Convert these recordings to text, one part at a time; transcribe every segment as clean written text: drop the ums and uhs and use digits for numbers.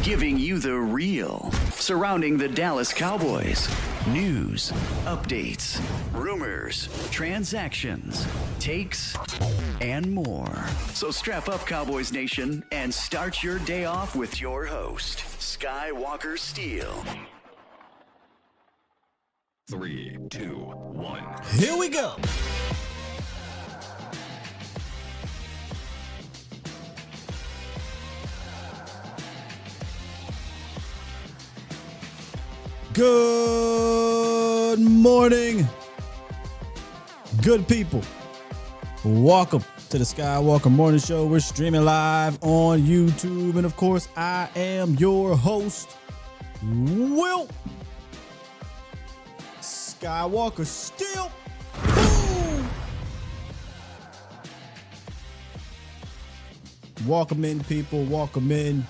giving you the real surrounding the Dallas Cowboys. News, updates, rumors, transactions, takes, and more. So strap up, Cowboys Nation, and start your day off with your host, Skywalker Steele. 3, 2, 1. Here we go. Good morning, good people. Welcome to the Skywalker Morning Show. We're streaming live on YouTube. And of course, I am your host, Will Skywalker Steele. Boom. Welcome in, people. Welcome in.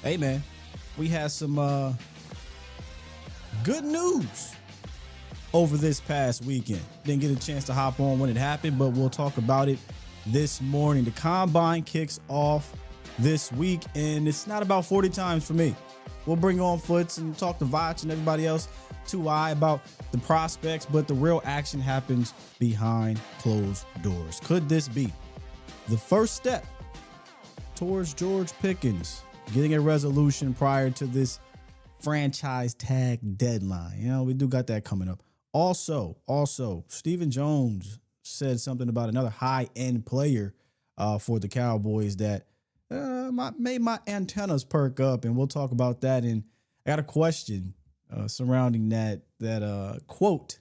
Hey, man, we had some good news over this past weekend. Didn't get a chance to hop on when it happened, but we'll talk about it this morning. The combine kicks off this week, and it's not about 40 times for me. We'll bring on Foots and talk to Vach and everybody else to eye about the prospects, but the real action happens behind closed doors. Could this be the first step towards George Pickens getting a resolution prior to this franchise tag deadline? You know, we do got that coming up. Also, Stephen Jones said something about another high-end player for the Cowboys that made my antennas perk up, and we'll talk about that. And I got a question surrounding that quote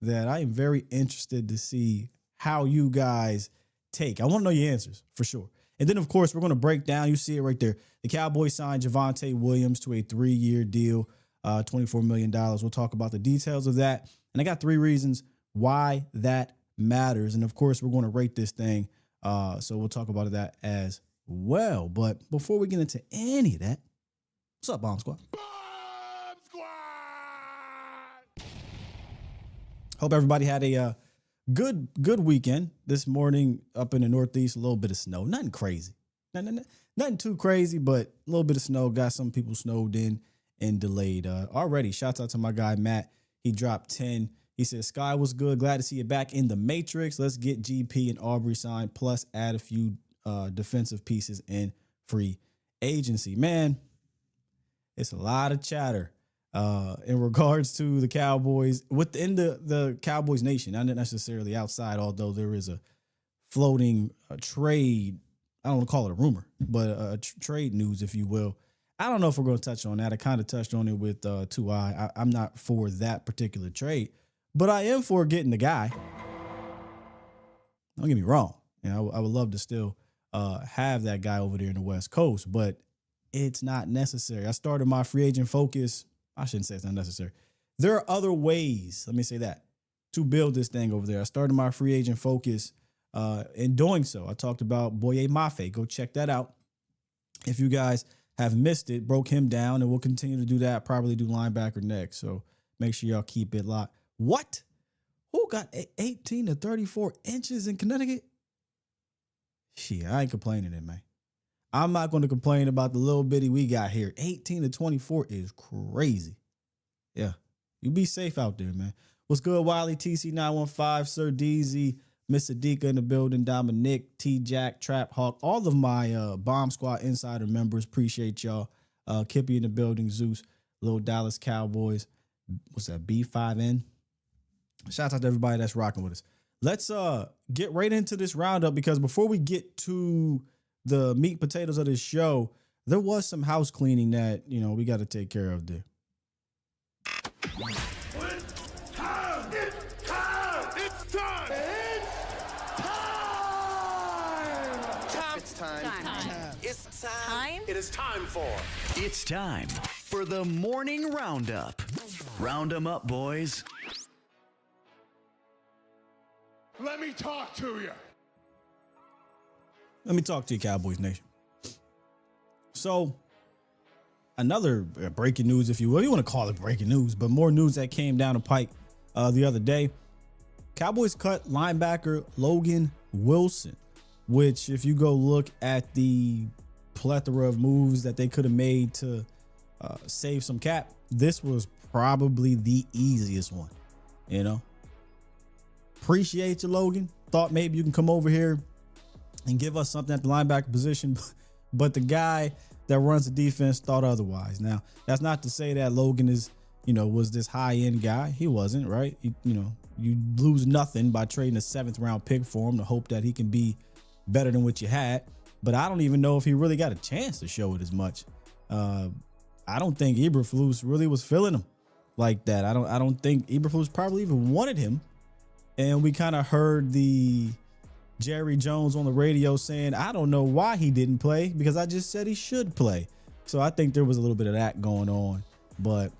that I am very interested to see how you guys take. I want to know your answers for sure. And then, of course, we're going to break down. You see it right there. The Cowboys signed Javonte Williams to a 3-year deal, $24 million. We'll talk about the details of that. And I got 3 reasons why that matters. And, of course, we're going to rate this thing. So we'll talk about that as well. But before we get into any of that, what's up, Bomb Squad? Bomb Squad! Hope everybody had a good weekend. This morning up in the Northeast, a little bit of snow. Nothing crazy. Nothing too crazy, but a little bit of snow. Got some people snowed in and delayed. Already, shouts out to my guy, Matt. He dropped 10. He said, Sky was good. Glad to see you back in the Matrix. Let's get GP and Aubrey signed, plus add a few defensive pieces in free agency. Man, it's a lot of chatter in regards to the Cowboys within the Cowboys nation, not necessarily outside, although there is a floating trade. I don't want to call it a rumor, but a trade news, if you will. I don't know if we're going to touch on that. I kind of touched on it with 2i. I'm not for that particular trade, but I am for getting the guy. Don't get me wrong. You know, I would love to still have that guy over there in the West Coast, but it's not necessary. I started my free agent focus. I shouldn't say it's not necessary. There are other ways, let me say that, to build this thing over there. I started my free agent focus. In doing so, I talked about Boye Mafe. Go check that out. If you guys have missed it, broke him down, and we'll continue to do that. Probably do linebacker next. So make sure y'all keep it locked. What? Who got 18 to 34 inches in Connecticut? Shit, I ain't complaining then, man. I'm not going to complain about the little bitty we got here. 18 to 24 is crazy. Yeah, you be safe out there, man. What's good, Wiley, TC915, Sir DZ, Mr. Dika in the building, Dominic, T-Jack, Trap Hawk, all of my Bomb Squad Insider members. Appreciate y'all. Kippy in the building, Zeus, Little Dallas Cowboys. What's that, B5N? Shout out to everybody that's rocking with us. Let's get right into this roundup, because before we get to the meat potatoes of this show, there was some house cleaning that, you know, we got to take care of there. It's time for the morning roundup. Round 'em up, boys. Let me talk to you. Let me talk to you, Cowboys Nation. So, another breaking news, if you will. You want to call it breaking news, but more news that came down the pike the other day. Cowboys cut linebacker Logan Wilson, which, if you go look at the plethora of moves that they could have made to save some cap, this was probably the easiest one. You know, appreciate you, Logan. Thought maybe you can come over here and give us something at the linebacker position, but the guy that runs the defense thought otherwise. Now, that's not to say that Logan is, was this high end guy. He wasn't, right? You lose nothing by trading a 7th round pick for him to hope that he can be better than what you had. But I don't even know if he really got a chance to show it as much. I don't think Eberflus really was feeling him like that. I don't think Eberflus probably even wanted him. And we kind of heard the Jerry Jones on the radio saying, I don't know why he didn't play because I just said he should play. So I think there was a little bit of that going on, but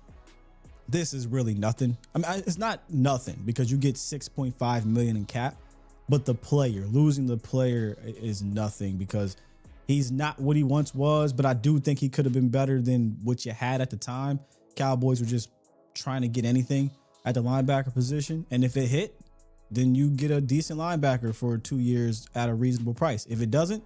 this is really nothing. I mean, it's not nothing because you get $6.5 million in cap, but losing the player is nothing because he's not what he once was, but I do think he could have been better than what you had at the time. Cowboys were just trying to get anything at the linebacker position. And if it hit, then you get a decent linebacker for 2 years at a reasonable price. If it doesn't,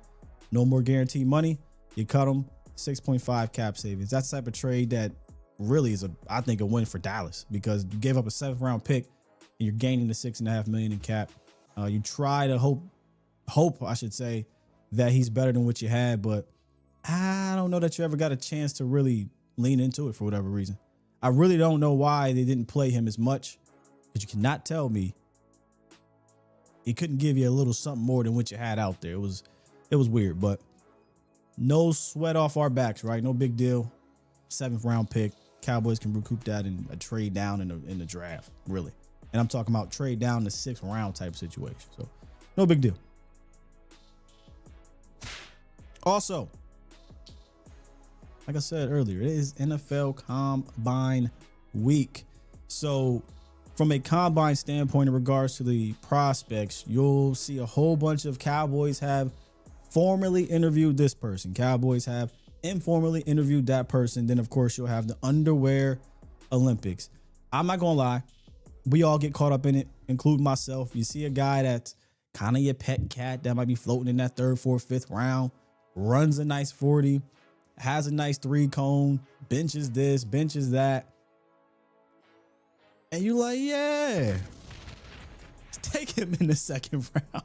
no more guaranteed money. You cut him, 6.5 cap savings. That's the type of trade that really is I think a win for Dallas because you gave up a 7th round pick and you're gaining the $6.5 million in cap. You try to hope, I should say, that he's better than what you had, but I don't know that you ever got a chance to really lean into it for whatever reason. I really don't know why they didn't play him as much, because you cannot tell me he couldn't give you a little something more than what you had out there. It was weird, but no sweat off our backs, right? No big deal. 7th round pick. Cowboys can recoup that in a trade down in the draft, really. And I'm talking about trade down to 6th round type situation. So no big deal. Also, like I said earlier, it is NFL Combine week. So from a combine standpoint in regards to the prospects, you'll see a whole bunch of Cowboys have formally interviewed this person. Cowboys have informally interviewed that person. Then, of course, you'll have the underwear Olympics. I'm not going to lie. We all get caught up in it, including myself. You see a guy that's kind of your pet cat that might be floating in that 3rd, 4th, 5th round, runs a nice 40, has a nice 3-cone, benches this, benches that. And you like, yeah, take him in the 2nd round.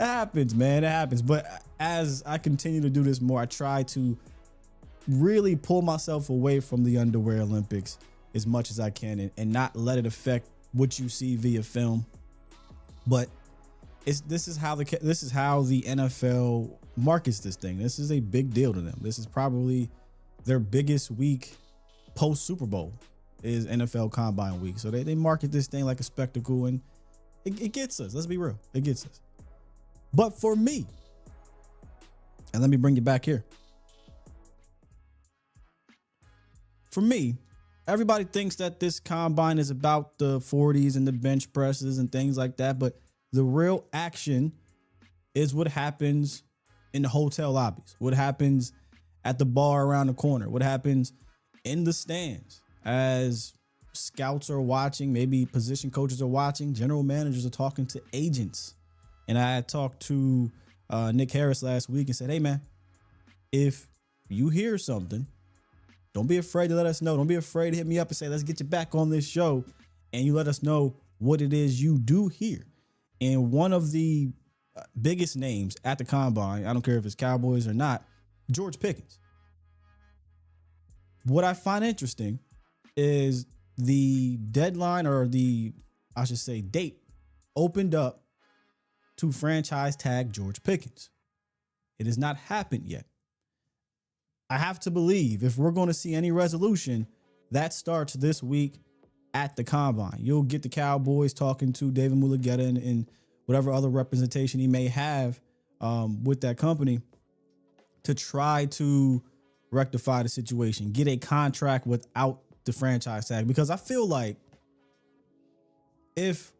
It happens, man. It happens. But as I continue to do this more, I try to really pull myself away from the underwear Olympics as much as I can and not let it affect what you see via film. But this is how the NFL markets this thing. This is a big deal to them. This is probably their biggest week post Super Bowl is NFL Combine week. So they market this thing like a spectacle, and it gets us. Let's be real. It gets us. But for me, and let me bring you back here. For me, everybody thinks that this combine is about the 40s and the bench presses and things like that. But the real action is what happens in the hotel lobbies, what happens at the bar around the corner, what happens in the stands as scouts are watching, maybe position coaches are watching, general managers are talking to agents. And I had talked to Nick Harris last week and said, hey, man, if you hear something, don't be afraid to let us know. Don't be afraid to hit me up and say, let's get you back on this show. And you let us know what it is you do hear. And one of the biggest names at the combine, I don't care if it's Cowboys or not, George Pickens. What I find interesting is the deadline, or I should say date, opened up to franchise tag George Pickens. It has not happened yet. I have to believe if we're going to see any resolution, that starts this week at the combine. You'll get the Cowboys talking to David Mulugeta and whatever other representation he may have with that company to try to rectify the situation, get a contract without the franchise tag. Because I feel like if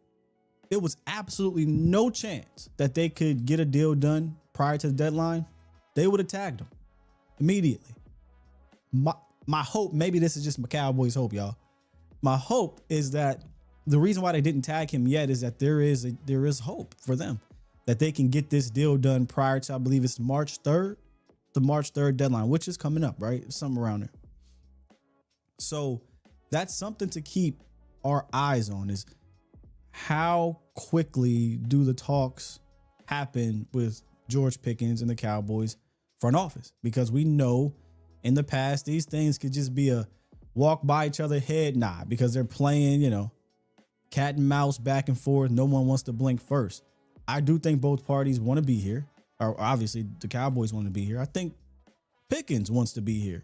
it was absolutely no chance that they could get a deal done prior to the deadline, they would have tagged him immediately. My hope, maybe this is just my Cowboys hope, y'all. My hope is that the reason why they didn't tag him yet is that there is hope for them. that they can get this deal done prior to, I believe it's March 3rd, the March 3rd deadline, which is coming up, right? Something around there. So that's something to keep our eyes on, is how quickly do the talks happen with George Pickens and the Cowboys front office? Because we know in the past, these things could just be a walk by each other head nod, because they're playing, cat and mouse back and forth. No one wants to blink first. I do think both parties want to be here. Or obviously the Cowboys want to be here. I think Pickens wants to be here.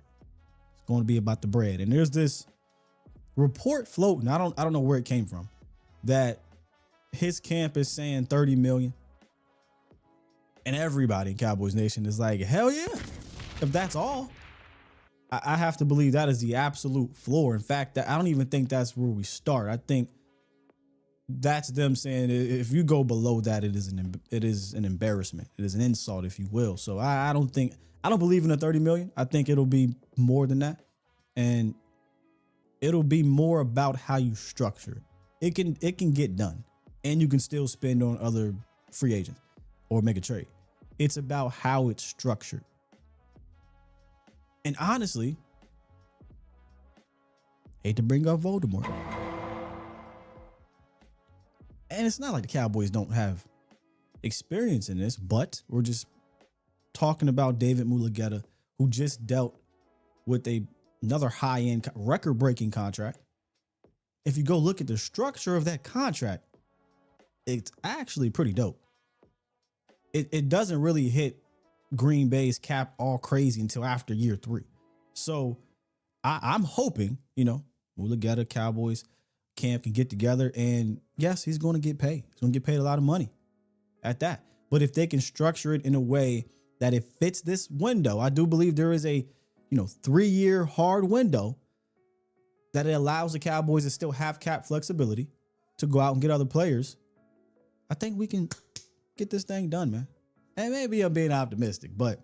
It's going to be about the bread. And there's this report floating. I don't know where it came from, that his camp is saying 30 million. And everybody in Cowboys Nation is like, hell yeah. If that's all, I have to believe that is the absolute floor. In fact, I don't even think that's where we start. I think that's them saying if you go below that, it is an embarrassment. It is an insult, if you will. So I don't believe in the 30 million. I think it'll be more than that. And it'll be more about how you structure it. It can get done, and you can still spend on other free agents or make a trade. It's about how it's structured. And honestly, hate to bring up Voldemort, and it's not like the Cowboys don't have experience in this, but we're just talking about David Mulugeta, who just dealt with another high-end record-breaking contract. If you go look at the structure of that contract, it's actually pretty dope. It doesn't really hit Green Bay's cap all crazy until after year 3. So I'm hoping, Mulugeta, Cowboys camp can get together, and yes, he's going to get paid. He's going to get paid a lot of money at that. But if they can structure it in a way that it fits this window, I do believe there is a 3-year hard window that it allows the Cowboys to still have cap flexibility to go out and get other players. I think we can get this thing done, man. And maybe I'm being optimistic, but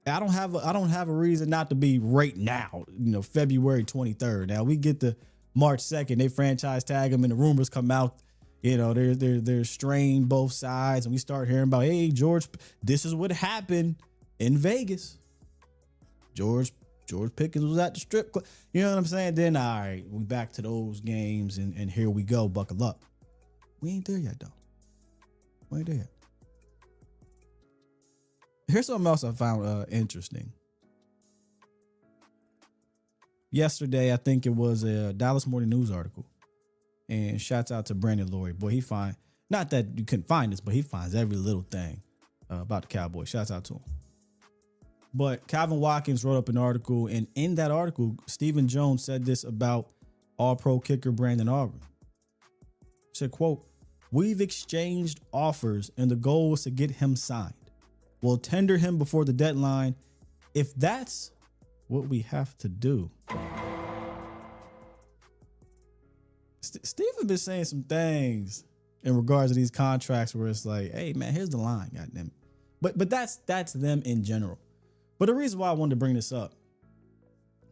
I don't have a reason not to be right now, February 23rd. Now we get to March 2nd, they franchise tag him and the rumors come out, they're strained both sides, and we start hearing about, hey, George, this is what happened in Vegas. George Pickens was at the strip club. You know what I'm saying? Then, all right, we back to those games, and here we go. Buckle up. We ain't there yet, though. We ain't there yet. Here's something else I found interesting. Yesterday, I think it was a Dallas Morning News article, and shouts out to Brandon Laurie. Boy, not that you couldn't find this, but he finds every little thing about the Cowboys. Shouts out to him. But Calvin Watkins wrote up an article, and in that article, Stephen Jones said this about All-Pro kicker Brandon Aubrey. He said, quote, "We've exchanged offers, and the goal is to get him signed. We'll tender him before the deadline if that's what we have to do." Stephen been saying some things in regards to these contracts where it's like, hey, man, here's the line, goddamn. But that's them in general. But the reason why I wanted to bring this up,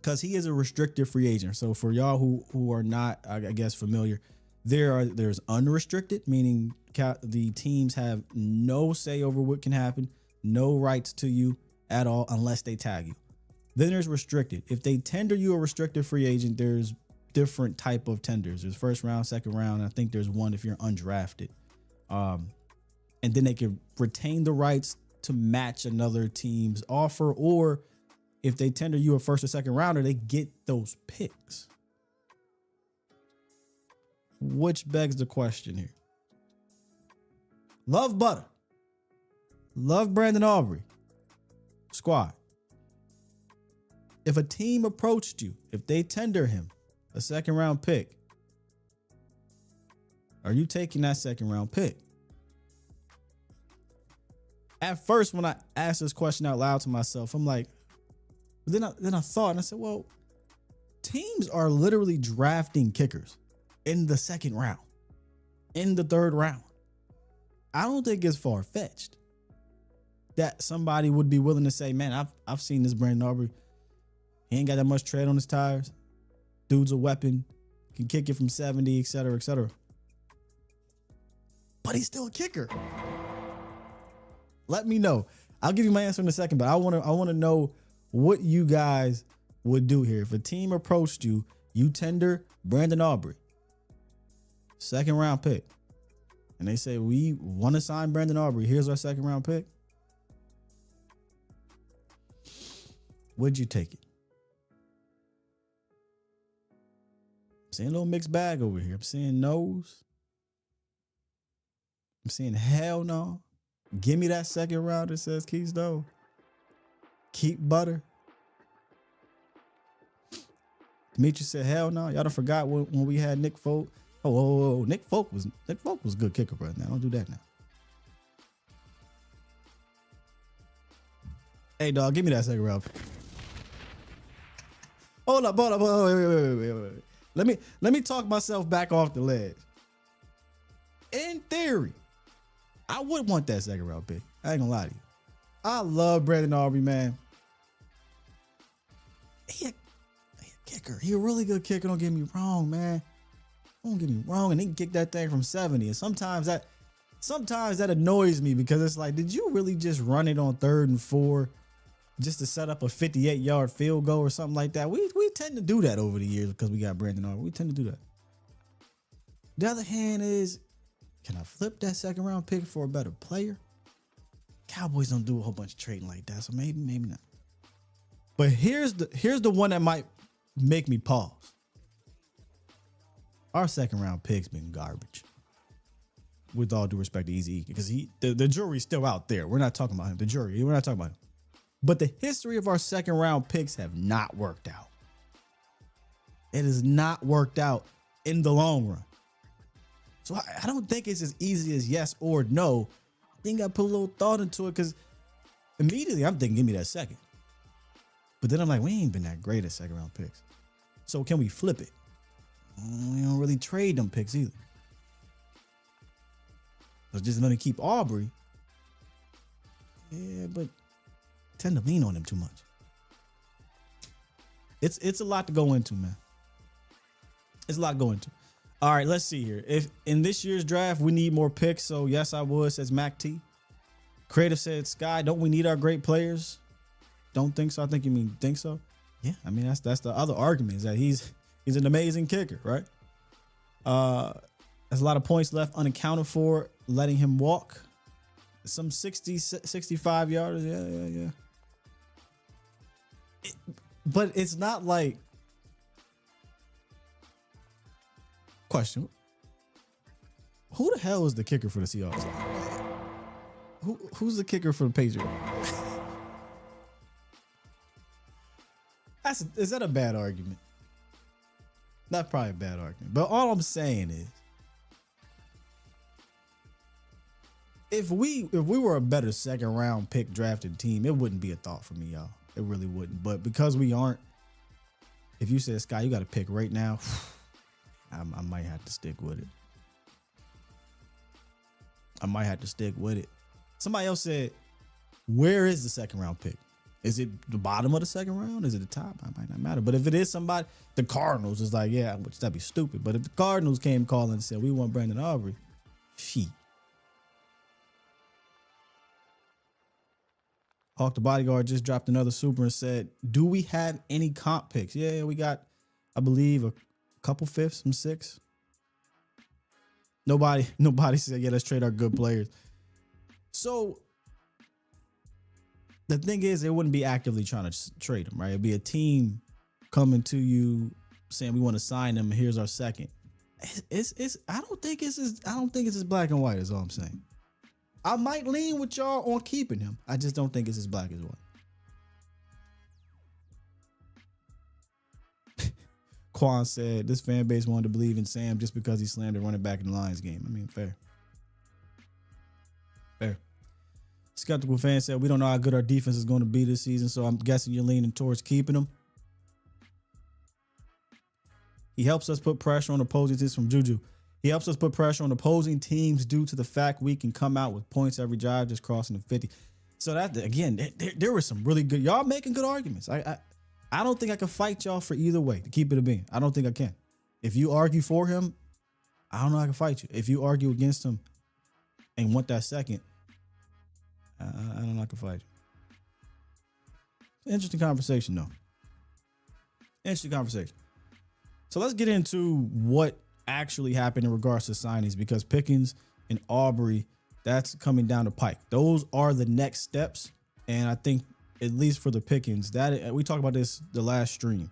because he is a restricted free agent. So for y'all who are not, I guess, familiar, there's unrestricted, meaning the teams have no say over what can happen, no rights to you at all unless they tag you. Then there's restricted. If they tender you a restricted free agent, there's different type of tenders. There's first round, second round. I think there's one if you're undrafted. And then they can retain the rights to match another team's offer, or if they tender you a first or second rounder, they get those picks. Which begs the question here. Love Butter. Love Brandon Aubrey. Squad. If a team approached you, if they tender him a second round pick, are you taking that second round pick? At first, when I asked this question out loud to myself, I'm like, then I thought, and I said, well, teams are literally drafting kickers in the second round, in the third round. I don't think it's far-fetched that somebody would be willing to say, man, I've seen this Brandon Aubrey. He ain't got that much tread on his tires. Dude's a weapon, can kick it from 70, et cetera, et cetera. But he's still a kicker. Let me know. I'll give you my answer in a second, but I want to know what you guys would do here. If a team approached you, you tender Brandon Aubrey, second round pick, and they say, we want to sign Brandon Aubrey. Here's our second round pick. Would you take it? I'm seeing a little mixed bag over here. I'm seeing no's. I'm seeing hell no. Give me that second rounder, says Keystone. Keep butter. Demetrius said hell no. Y'all done forgot when we had Nick Folk. Oh, Nick Folk was a good kicker, bro. Now don't do that now. Hey dog, give me that second round. Hold up. Wait. Let me talk myself back off the ledge. In theory, I would want that second round pick. I ain't gonna lie to you. I love Brandon Aubrey, man. He a kicker. He a really good kicker. Don't get me wrong, man. Don't get me wrong. And he can kick that thing from 70. And sometimes that annoys me because it's like, did you really just run it on 3rd and 4 just to set up a 58-yard field goal or something like that? We tend to do that over the years because we got Brandon Aubrey. We tend to do that. The other hand is, can I flip that second round pick for a better player? Cowboys don't do a whole bunch of trading like that, so maybe not. But here's the one that might make me pause. Our second round pick's been garbage. With all due respect to Easy, because the jury's still out there. We're not talking about him. The jury, we're not talking about him. But the history of our second round picks have not worked out. It has not worked out in the long run. So I don't think it's as easy as yes or no. I think I put a little thought into it because immediately I'm thinking, give me that second. But then I'm like, we ain't been that great at second round picks. So can we flip it? We don't really trade them picks either. So just going to keep Aubrey. Yeah, but tend to lean on him too much. It's a lot to go into, man. It's a lot to go into. All right, let's see here. If in this year's draft, we need more picks. So yes, I would, says Mac T. Creative said, Sky, don't we need our great players? Don't think so. I think you mean think so. Yeah, I mean, that's the other argument is that he's an amazing kicker, right? There's a lot of points left unaccounted for, letting him walk. Some 60, 65 yards. Yeah. But it's not like. Question. Who the hell is the kicker for the Seahawks? Who's the kicker for the Patriots? Is that a bad argument? That's probably a bad argument. But all I'm saying is, if we were a better second round pick drafted team, it wouldn't be a thought for me, y'all. It really wouldn't. But because we aren't, if you said, Sky, you got to pick right now, I might have to stick with it. Somebody else said, where is the second round pick? Is it the bottom of the second round? Is it the top? It might not matter. But if it is somebody, the Cardinals is like, yeah, which that'd be stupid. But if the Cardinals came calling and said, we want Brandon Aubrey, Hawk the Bodyguard just dropped another super and said, do we have any comp picks? Yeah, we got, I believe, a couple fifths, some six. Nobody said, yeah, let's trade our good players. So the thing is, they wouldn't be actively trying to trade them, right? It'd be a team coming to you saying we want to sign them. Here's our second. I don't think it's as black and white as all I'm saying. I might lean with y'all on keeping him. I just don't think it's as black as white. Quan said this fan base wanted to believe in Sam just because he slammed a running back in the Lions game. I mean, fair. Skeptical fan said we don't know how good our defense is going to be this season, so I'm guessing you're leaning towards keeping him. He helps us put pressure on opposing teams from Juju. He helps us put pressure on opposing teams due to the fact we can come out with points every drive, just crossing the 50. So that, again, there were some really good, y'all making good arguments. I don't think I can fight y'all for either way to keep it a bean. I don't think I can. If you argue for him, I don't know how I can fight you. If you argue against him and want that second, I don't like to fight. Interesting conversation, though. Interesting conversation. So let's get into what actually happened in regards to signings, because Pickens and Aubrey, that's coming down the pike. Those are the next steps. And I think, at least for the Pickens, that we talked about this the last stream,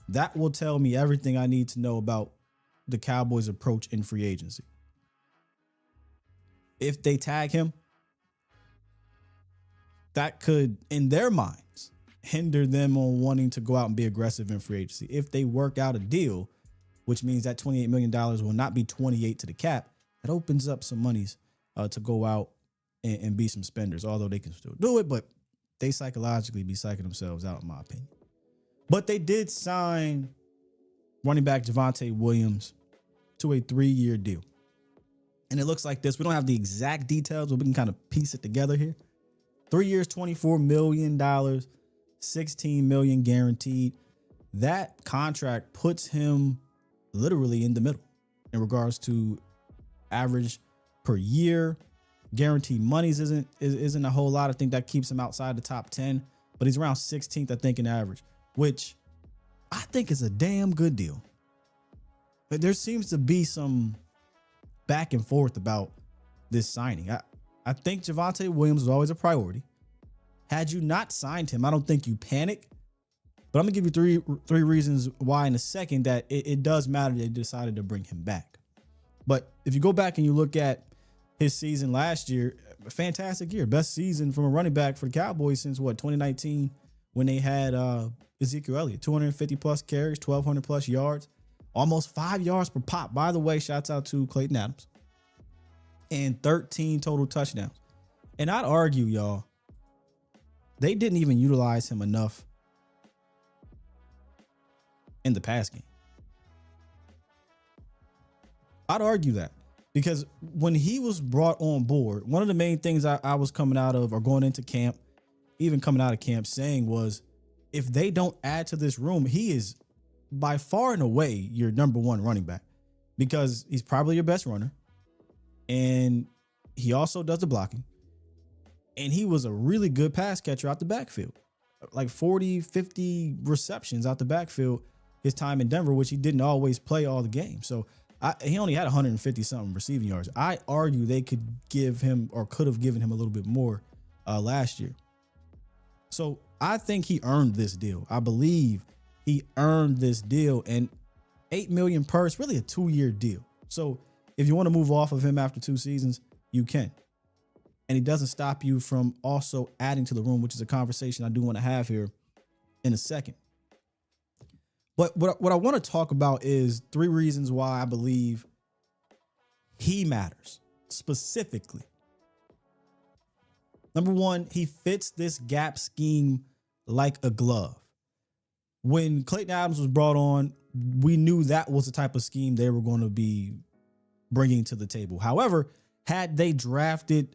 that will tell me everything I need to know about the Cowboys' approach in free agency. If they tag him, that could, in their minds, hinder them on wanting to go out and be aggressive in free agency. If they work out a deal, which means that $28 million will not be 28 to the cap, that opens up some monies to go out and be some spenders, although they can still do it, but they psychologically be psyching themselves out, in my opinion. But they did sign running back Javonte Williams to a 3-year deal. And it looks like this. We don't have the exact details, but we can kind of piece it together here. 3 years, $24 million, $16 million guaranteed. That contract puts him literally in the middle in regards to average per year. Guaranteed monies isn't a whole lot. I think that keeps him outside the top 10, but he's around 16th, I think, in average, which I think is a damn good deal. But there seems to be some back and forth about this signing. I think Javonte Williams was always a priority. Had you not signed him, I don't think you panic. But I'm gonna give you three reasons why in a second that it does matter they decided to bring him back. But if you go back and you look at his season last year, a fantastic year, best season from a running back for the Cowboys since 2019, when they had Ezekiel Elliott, 250 plus carries, 1,200 plus yards, almost 5 yards per pop. By the way, shouts out to Clayton Adams, and 13 total touchdowns. And I'd argue, y'all, they didn't even utilize him enough in the pass game. I'd argue that. Because when he was brought on board, one of the main things I was coming out of, or going into camp, even coming out of camp, saying was, if they don't add to this room, he is by far and away your number one running back, because he's probably your best runner. And he also does the blocking. And he was a really good pass catcher out the backfield, like 40, 50 receptions out the backfield his time in Denver, which he didn't always play all the games. So he only had 150 something receiving yards. I argue they could give him, or could have given him, a little bit more last year. So I think he earned this deal. I believe he earned this deal, and $8 million per, it's really a 2-year deal. So if you want to move off of him after 2 seasons, you can. And he doesn't stop you from also adding to the room, which is a conversation I do want to have here in a second. But what I want to talk about is 3 reasons why I believe he matters specifically. Number 1, he fits this gap scheme like a glove. When Clayton Adams was brought on, we knew that was the type of scheme they were going to be bringing to the table. However, had they drafted,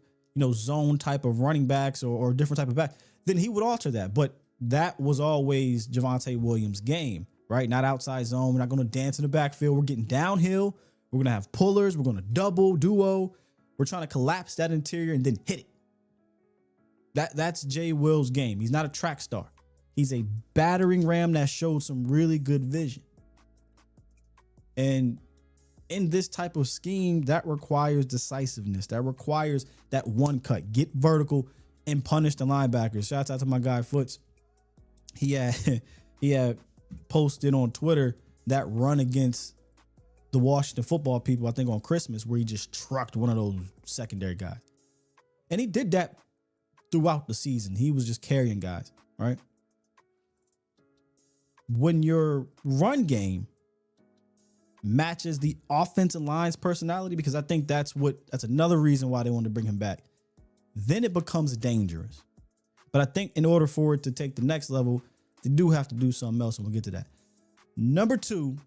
zone type of running backs or different type of back, then he would alter that. But that was always Javonte Williams' game. Right? Not outside zone. We're not going to dance in the backfield. We're getting downhill. We're going to have pullers. We're going to double, duo. We're trying to collapse that interior and then hit it. That's Jay Will's game. He's not a track star. He's a battering ram that showed some really good vision. And in this type of scheme, that requires decisiveness. That requires that one cut. Get vertical and punish the linebackers. Shouts out to my guy Foots. He had posted on Twitter that run against the Washington football people, I think on Christmas, where he just trucked one of those secondary guys. And he did that throughout the season. He was just carrying guys, right? When your run game matches the offensive line's personality, because I think that's another reason why they wanted to bring him back, then it becomes dangerous. But I think in order for it to take the next level, they do have to do something else, and we'll get to that. Number 2,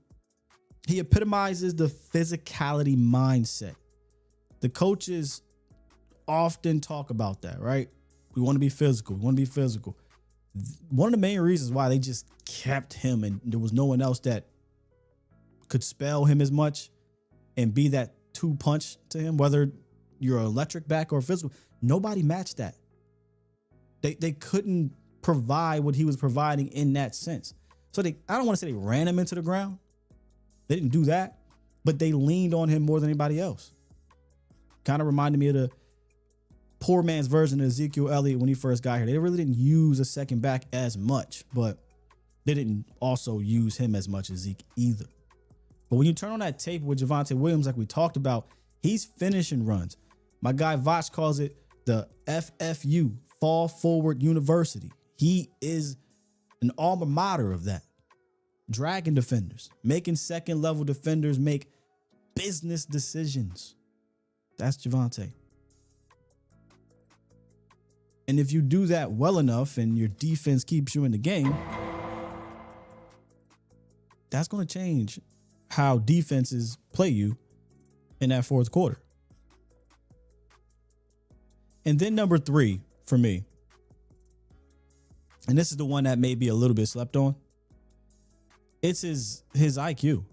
he epitomizes the physicality mindset. The coaches often talk about that, right? We want to be physical. We want to be physical. One of the main reasons why they just kept him, and there was no one else that could spell him as much and be that 2-punch to him, whether you're an electric back or physical, nobody matched that. They couldn't provide what he was providing in that sense. So I don't want to say they ran him into the ground. They didn't do that, but they leaned on him more than anybody else. Kind of reminded me of the poor man's version of Ezekiel Elliott when he first got here. They really didn't use a second back as much, but they didn't also use him as much as Zeke either. But when you turn on that tape with Javonte Williams, like we talked about, he's finishing runs. My guy Voch calls it the FFU, Fall Forward University. He is an alma mater of that. Dragging defenders, making second level defenders make business decisions. That's Javonte. And if you do that well enough and your defense keeps you in the game, that's going to change how defenses play you in that fourth quarter. And then number 3 for me, and this is the one that may be a little bit slept on, it's his IQ.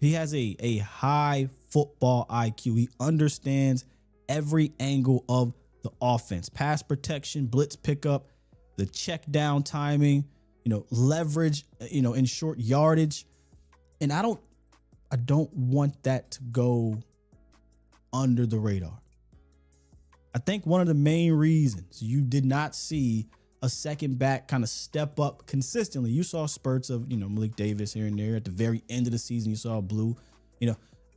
He has a high football IQ. He understands every angle of the offense. Pass protection, blitz pickup, the check down timing, leverage, in short yardage. And I don't want that to go under the radar. I think one of the main reasons you did not see a second back kind of step up consistently. You saw spurts of, Malik Davis here and there. At the very end of the season, you saw Blue.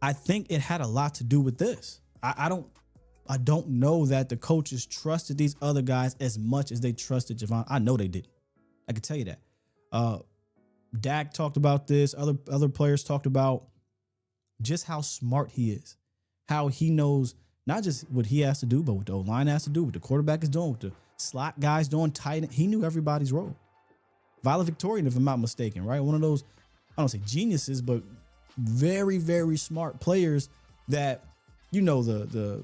I think it had a lot to do with this. I don't know that the coaches trusted these other guys as much as they trusted Javon. I know they didn't. I can tell you that. Dak talked about this. Other players talked about just how smart he is, how he knows not just what he has to do, but what the O-line has to do, what the quarterback is doing, what the slot guys doing, tight end. He knew everybody's role. Violet Victorian, if I'm not mistaken, right? One of those, I don't say geniuses, but very, very smart players that, the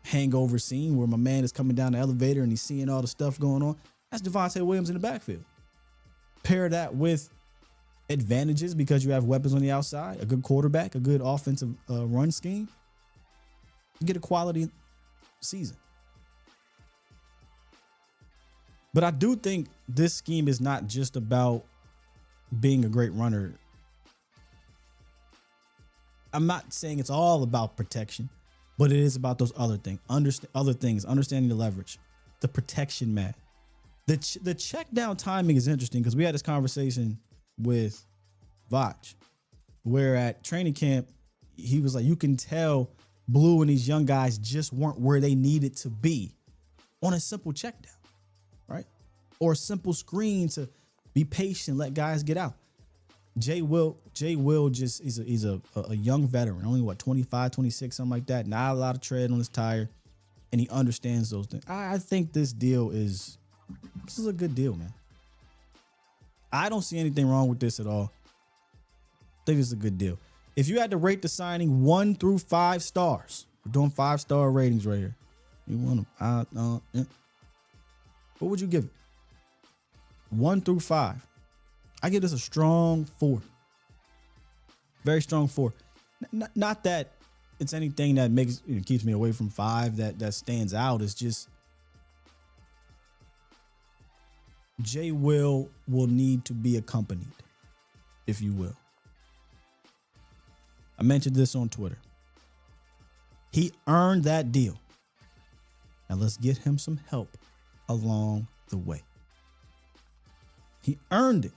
hangover scene where my man is coming down the elevator and he's seeing all the stuff going on. That's Javonte Williams in the backfield. Pair that with advantages because you have weapons on the outside, a good quarterback, a good offensive run scheme. You get a quality season. But I do think this scheme is not just about being a great runner. I'm not saying it's all about protection, but it is about those other things. Understanding the leverage, the protection, man. The check down timing is interesting because we had this conversation with Voch, where at training camp, he was like, you can tell Blue and these young guys just weren't where they needed to be on a simple check down, right? Or a simple screen to be patient, let guys get out. Jay Will just he's a young veteran, only 25, 26, something like that. Not a lot of tread on his tire, and he understands those things. I think this is a good deal, man. I don't see anything wrong with this at all. I think it's a good deal. If you had to rate the signing 1 through 5 stars, we're doing 5-star ratings right here. You want them? What would you give it? 1 through 5. I give this a strong 4. Very strong 4. Not that it's anything that keeps me away from 5 that stands out. It's just Jay will need to be accompanied, if you will. I mentioned this on Twitter. He earned that deal. Now let's get him some help along the way. He earned it.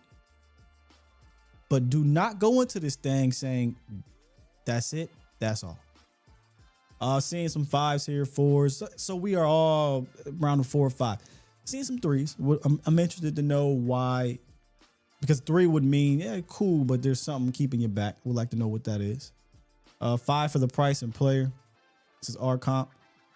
But do not go into this thing saying, that's it, that's all. Seeing some 5s here, 4s. So we are all around the 4 or 5. Seeing some 3s. I'm interested to know why. Because 3 would mean, yeah, cool, but there's something keeping you back. We'd like to know what that is. 5 for the price and player. This is our comp.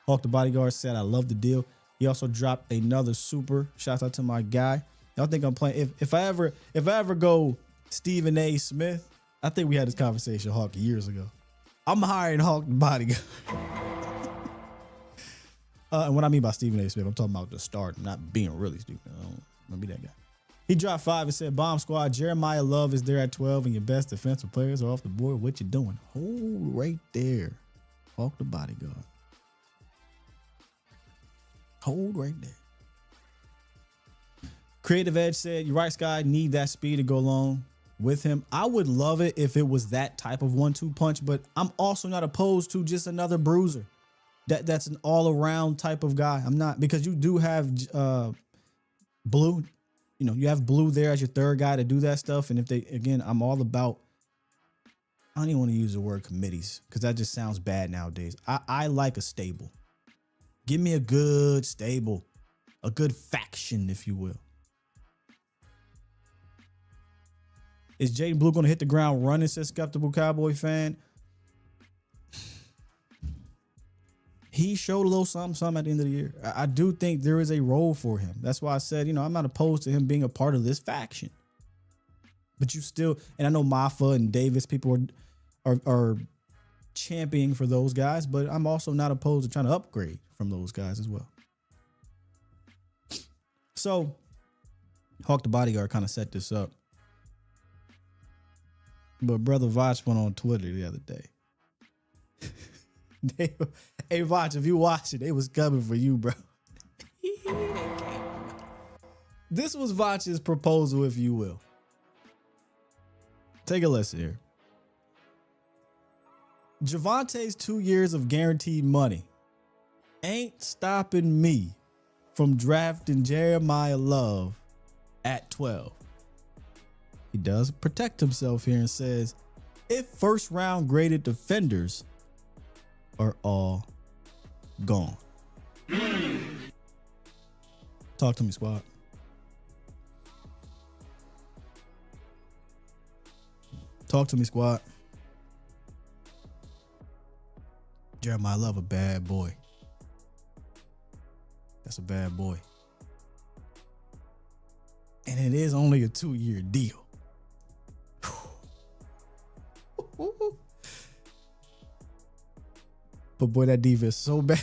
Hawk the Bodyguard said, I love the deal. He also dropped another super. Shouts out to my guy. Y'all think I'm playing? If I ever go Stephen A. Smith, I think we had this conversation, Hawk, years ago. I'm hiring Hawk the Bodyguard. And what I mean by Stephen A. Smith, I'm talking about the start, not being really stupid. I don't want to be that guy. He dropped 5 and said, Bomb Squad, Jeremiah Love is there at 12 and your best defensive players are off the board. What you doing? Hold right there. Hawk the Bodyguard. Hold right there. Creative Edge said, you're right, Sky, need that speed to go along with him. I would love it if it was that type of 1-2 punch, but I'm also not opposed to just another bruiser. That's an all-around type of guy. I'm not, because you do have Blue. You know, you have Blue there as your third guy to do that stuff. And if they, again, I'm all about, I don't even want to use the word committees because that just sounds bad nowadays. I like a stable. Give me a good stable, a good faction, if you will. Is Jaden Blue going to hit the ground running, says Skeptical Cowboy fan? He showed a little something at the end of the year. I do think there is a role for him. That's why I said, you know, I'm not opposed to him being a part of this faction. But you still, and I know Mafa and Davis, people are championing for those guys, but I'm also not opposed to trying to upgrade from those guys as well. So, Hawk the Bodyguard kind of set this up. But Brother Voch went on Twitter the other day. Hey, Voch, if you watch it, they was coming for you, bro. This was Voch's proposal, if you will. Take a listen here. Javonte's 2 years of guaranteed money ain't stopping me from drafting Jeremiah Love at 12. He does protect himself here and says, if first round graded defenders are all gone. Talk to me, squad. Talk to me, squad. Jeremiah Love, a bad boy. That's a bad boy. And it is only a 2-year deal. But boy, that defense so bad.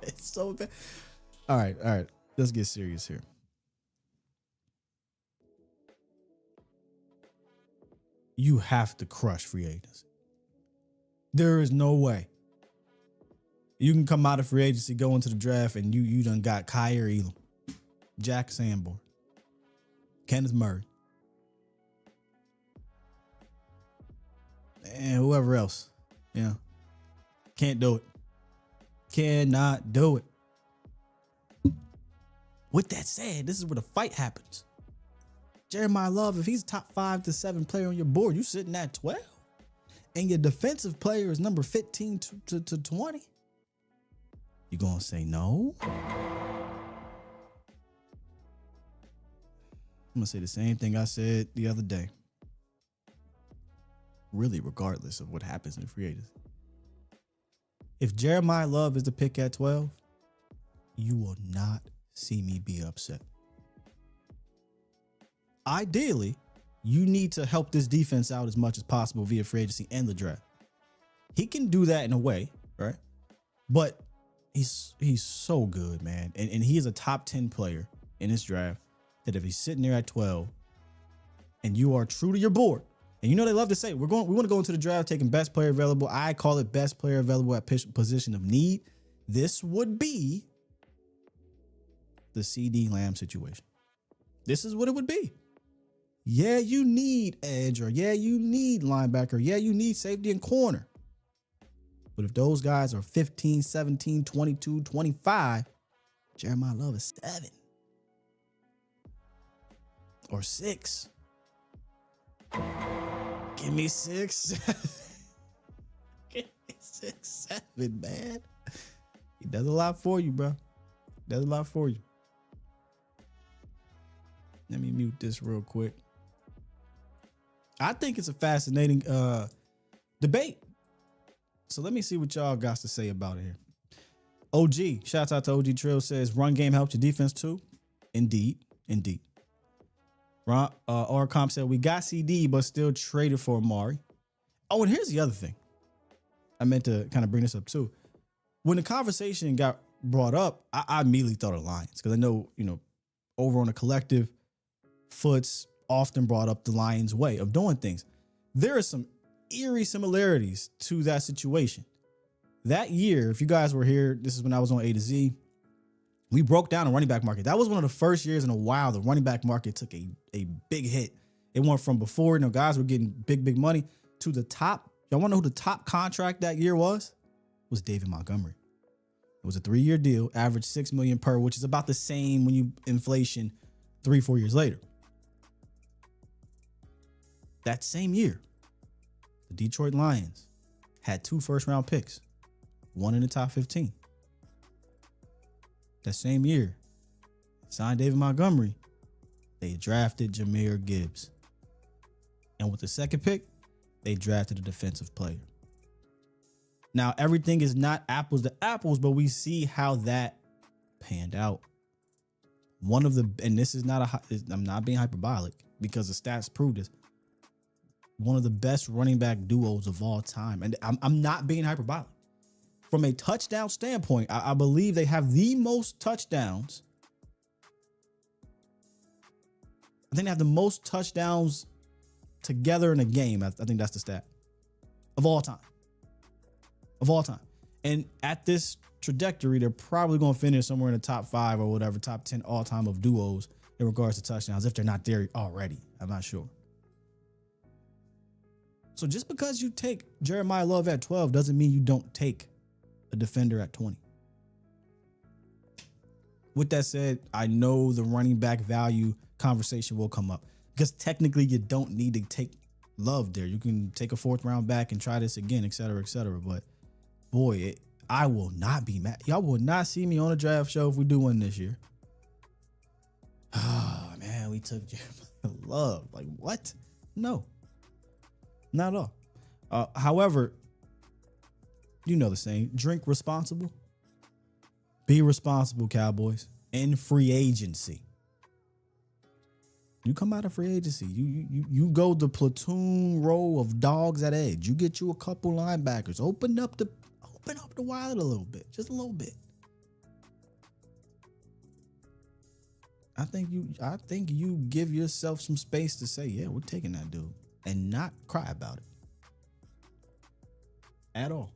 It's so bad. All right. Let's get serious here. You have to crush free agency. There is no way. You can come out of free agency, go into the draft, and you done got Kyer Elam, Jack Sanborn, Kenneth Murray, and whoever else. Yeah. Can't do it. Cannot do it. With that said, this is where the fight happens. Jeremiah Love, if he's top 5 to 7 player on your board, you sitting at 12. And your defensive player is number 15 to 20. You gonna say no? I'm gonna say the same thing I said the other day. Really, regardless of what happens in free agency. If Jeremiah Love is the pick at 12, you will not see me be upset. Ideally, you need to help this defense out as much as possible via free agency and the draft. He can do that in a way, right? But he's so good, man. And he is a top 10 player in this draft that if he's sitting there at 12 and you are true to your board, and you know they love to say, we want to go into the draft taking best player available. I call it best player available at position of need. This would be the CD Lamb situation. This is what it would be. Yeah, you need edge, or yeah, you need linebacker. Yeah, you need safety and corner. But if those guys are 15, 17, 22, 25, Jeremiah Love is 7 or 6. Give me 6. Give me 6, 7, man. He does a lot for you, bro. Does a lot for you. Let me mute this real quick. I think it's a fascinating debate. So let me see what y'all got to say about it here. OG, shouts out to OG Trill, says run game helps your defense too. Indeed. Ron, Comp said we got CD, but still traded for Amari. Oh, and here's the other thing. I meant to kind of bring this up too. When the conversation got brought up, I immediately thought of Lions because I know, over on the collective, Foots often brought up the Lions' way of doing things. There are some eerie similarities to that situation. That year, if you guys were here, this is when I was on A to Z. We broke down the running back market. That was one of the first years in a while the running back market took a big hit. It went from before, guys were getting big money to the top. Y'all want to know who the top contract that year was? It was David Montgomery. It was a 3-year deal, average $6 million per, which is about the same when you inflation 3-4 years later. That same year, the Detroit Lions had 2 first-round picks, one in the top 15. That same year, signed David Montgomery, they drafted Jahmyr Gibbs. And with the second pick, they drafted a defensive player. Now, everything is not apples to apples, but we see how that panned out. And this is I'm not being hyperbolic because the stats prove this. One of the best running back duos of all time. And I'm not being hyperbolic. From a touchdown standpoint, I believe they have the most touchdowns. I think they have the most touchdowns together in a game. I think that's the stat of all time. Of all time. And at this trajectory, they're probably going to finish somewhere in the top 5 or whatever, top 10 all time of duos in regards to touchdowns, if they're not there already. I'm not sure. So just because you take Jeremiah Love at 12 doesn't mean you don't take a defender at 20. With that said, I know the running back value conversation will come up because technically you don't need to take Love there. You can take a 4th round back and try this again, et cetera, et cetera. But boy, I will not be mad. Y'all will not see me on a draft show if we do one this year. Oh man, we took Jeremiah Love. Like what? No, not at all. However, you know the saying, drink responsible. Be responsible, Cowboys. In free agency. You come out of free agency. You go the platoon role of dogs at edge. You get you a couple linebackers. Open up the wallet a little bit. Just a little bit. I think you give yourself some space to say, yeah, we're taking that dude. And not cry about it. At all.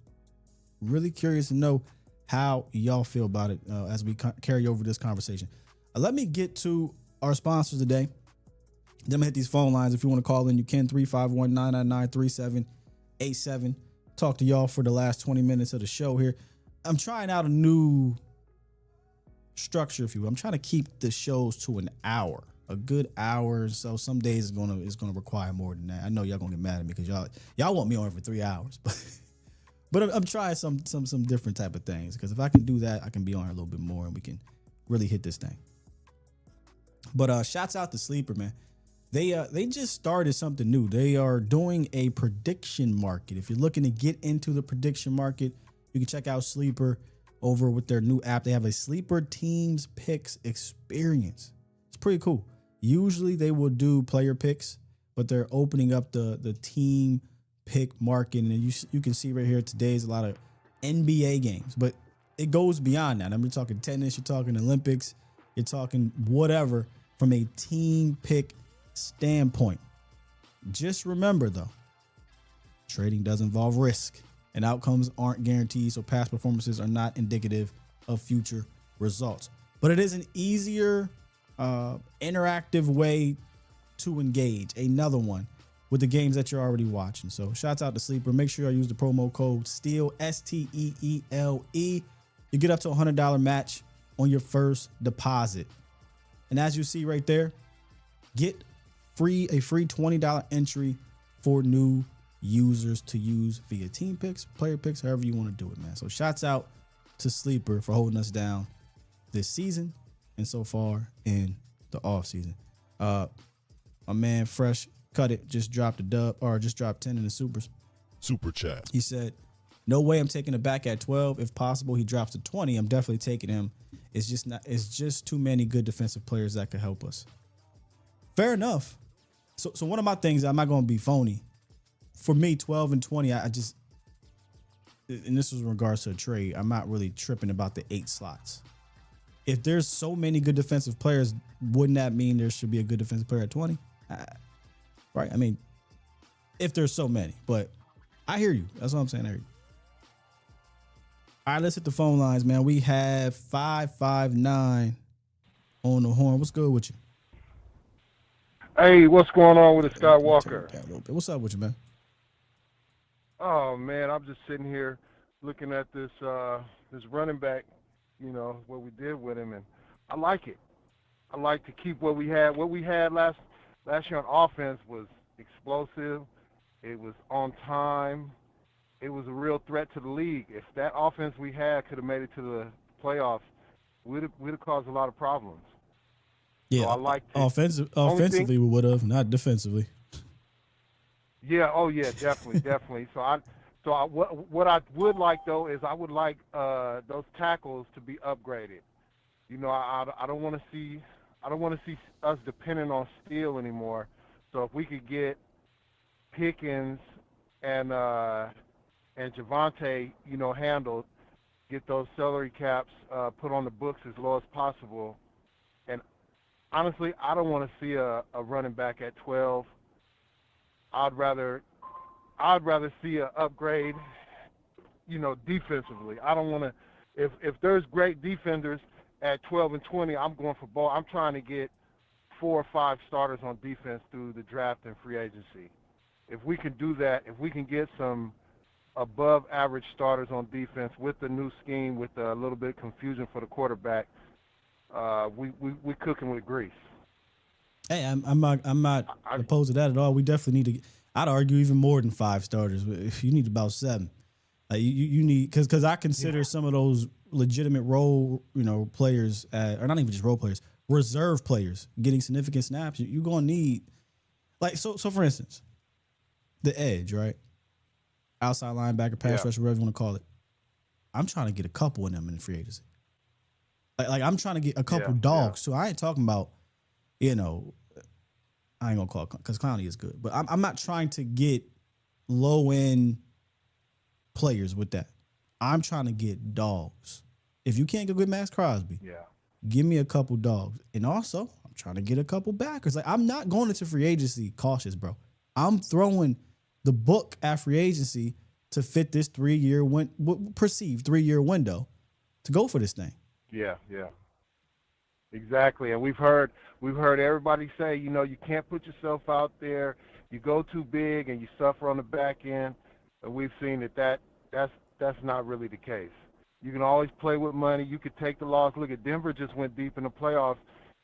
Really curious to know how y'all feel about it as we carry over this conversation. Let me get to our sponsors today. Then I'm gonna hit these phone lines. If you want to call in, you can. 351-999-3787. Talk to y'all for the last 20 minutes of the show here. I'm trying out a new structure, if you will. I'm trying to keep the shows to an hour, a good hour. So some days it's gonna require more than that. I know y'all gonna get mad at me because y'all want me on for 3 hours, but I'm trying some different type of things because if I can do that, I can be on here a little bit more and we can really hit this thing. But shouts out to Sleeper, man. They just started something new. They are doing a prediction market. If you're looking to get into the prediction market, you can check out Sleeper over with their new app. They have a Sleeper Teams Picks experience. It's pretty cool. Usually they will do player picks, but they're opening up the team pick market. And you can see right here, today's a lot of NBA games, but it goes beyond that. I'm talking tennis, you're talking Olympics, you're talking whatever from a team pick standpoint. Just remember though, trading does involve risk and outcomes aren't guaranteed, so past performances are not indicative of future results. But it is an easier, interactive way to engage. Another one with the games that you're already watching. So shouts out to Sleeper. Make sure I use the promo code STEELE, STEELE. You get up to $100 match on your first deposit. And as you see right there, get a free $20 entry for new users to use via team picks, player picks, however you want to do it, man. So shouts out to Sleeper for holding us down this season and so far in the off season. My man Fresh Cut It just dropped a dub, or just dropped 10 in the supers. Super chat. He said, no way I'm taking it back at 12. If possible, he drops to 20. I'm definitely taking him. It's just too many good defensive players that could help us. Fair enough. So one of my things, I'm not going to be phony. For me, 12 and 20, I just, and this was in regards to a trade, I'm not really tripping about the 8 slots. If there's so many good defensive players, wouldn't that mean there should be a good defensive player at 20? Right? I mean, if there's so many, but I hear you. That's what I'm saying. I hear you. All right, let's hit the phone lines, man. We have 559 on the horn. What's good with you? Hey, what's going on with the Turn Skywalker? it down a little bit. What's up with you, man? Oh man, I'm just sitting here looking at this running back, what we did with him, and I like it. I like to keep what we had. What we had last year on offense was explosive. It was on time. It was a real threat to the league. If that offense we had could have made it to the playoffs, we'd have caused a lot of problems. Yeah, so I like to, offensively we would have, not defensively. Yeah. Oh, yeah. Definitely, definitely. What I would like though is I would like those tackles to be upgraded. I don't want to see us depending on Steele anymore. So if we could get Pickens and Javonte, handled, get those salary caps put on the books as low as possible. And honestly, I don't want to see a running back at 12. I'd rather see an upgrade, defensively. I don't want to. If there's great defenders at 12 and 20, I'm going for ball. I'm trying to get 4 or 5 starters on defense through the draft and free agency. If we can do that, if we can get some above average starters on defense with the new scheme, with a little bit of confusion for the quarterback, we cooking with grease. Hey, I'm not opposed to that at all. We definitely need to. I'd argue even more than 5 starters. If you need about 7, like you need because I consider some of those legitimate role players, or not even just role players, reserve players getting significant snaps. You're gonna need so for instance, the edge, right? Outside linebacker, pass rusher, whatever you want to call it. I'm trying to get a couple of them in the free agency. Like I'm trying to get a couple dogs. So I ain't talking about, I ain't gonna call it because Clowney is good, but I'm not trying to get low end players with that. I'm trying to get dogs. If you can't go get Max Crosby, give me a couple dogs. And also, I'm trying to get a couple backers. Like I'm not going into free agency cautious, bro. I'm throwing the book at free agency to fit this 3-year perceived 3-year window to go for this thing. Yeah. Exactly. And we've heard everybody say, you can't put yourself out there. You go too big and you suffer on the back end. And we've seen that's not really the case. You can always play with money. You could take the loss. Look at Denver just went deep in the playoffs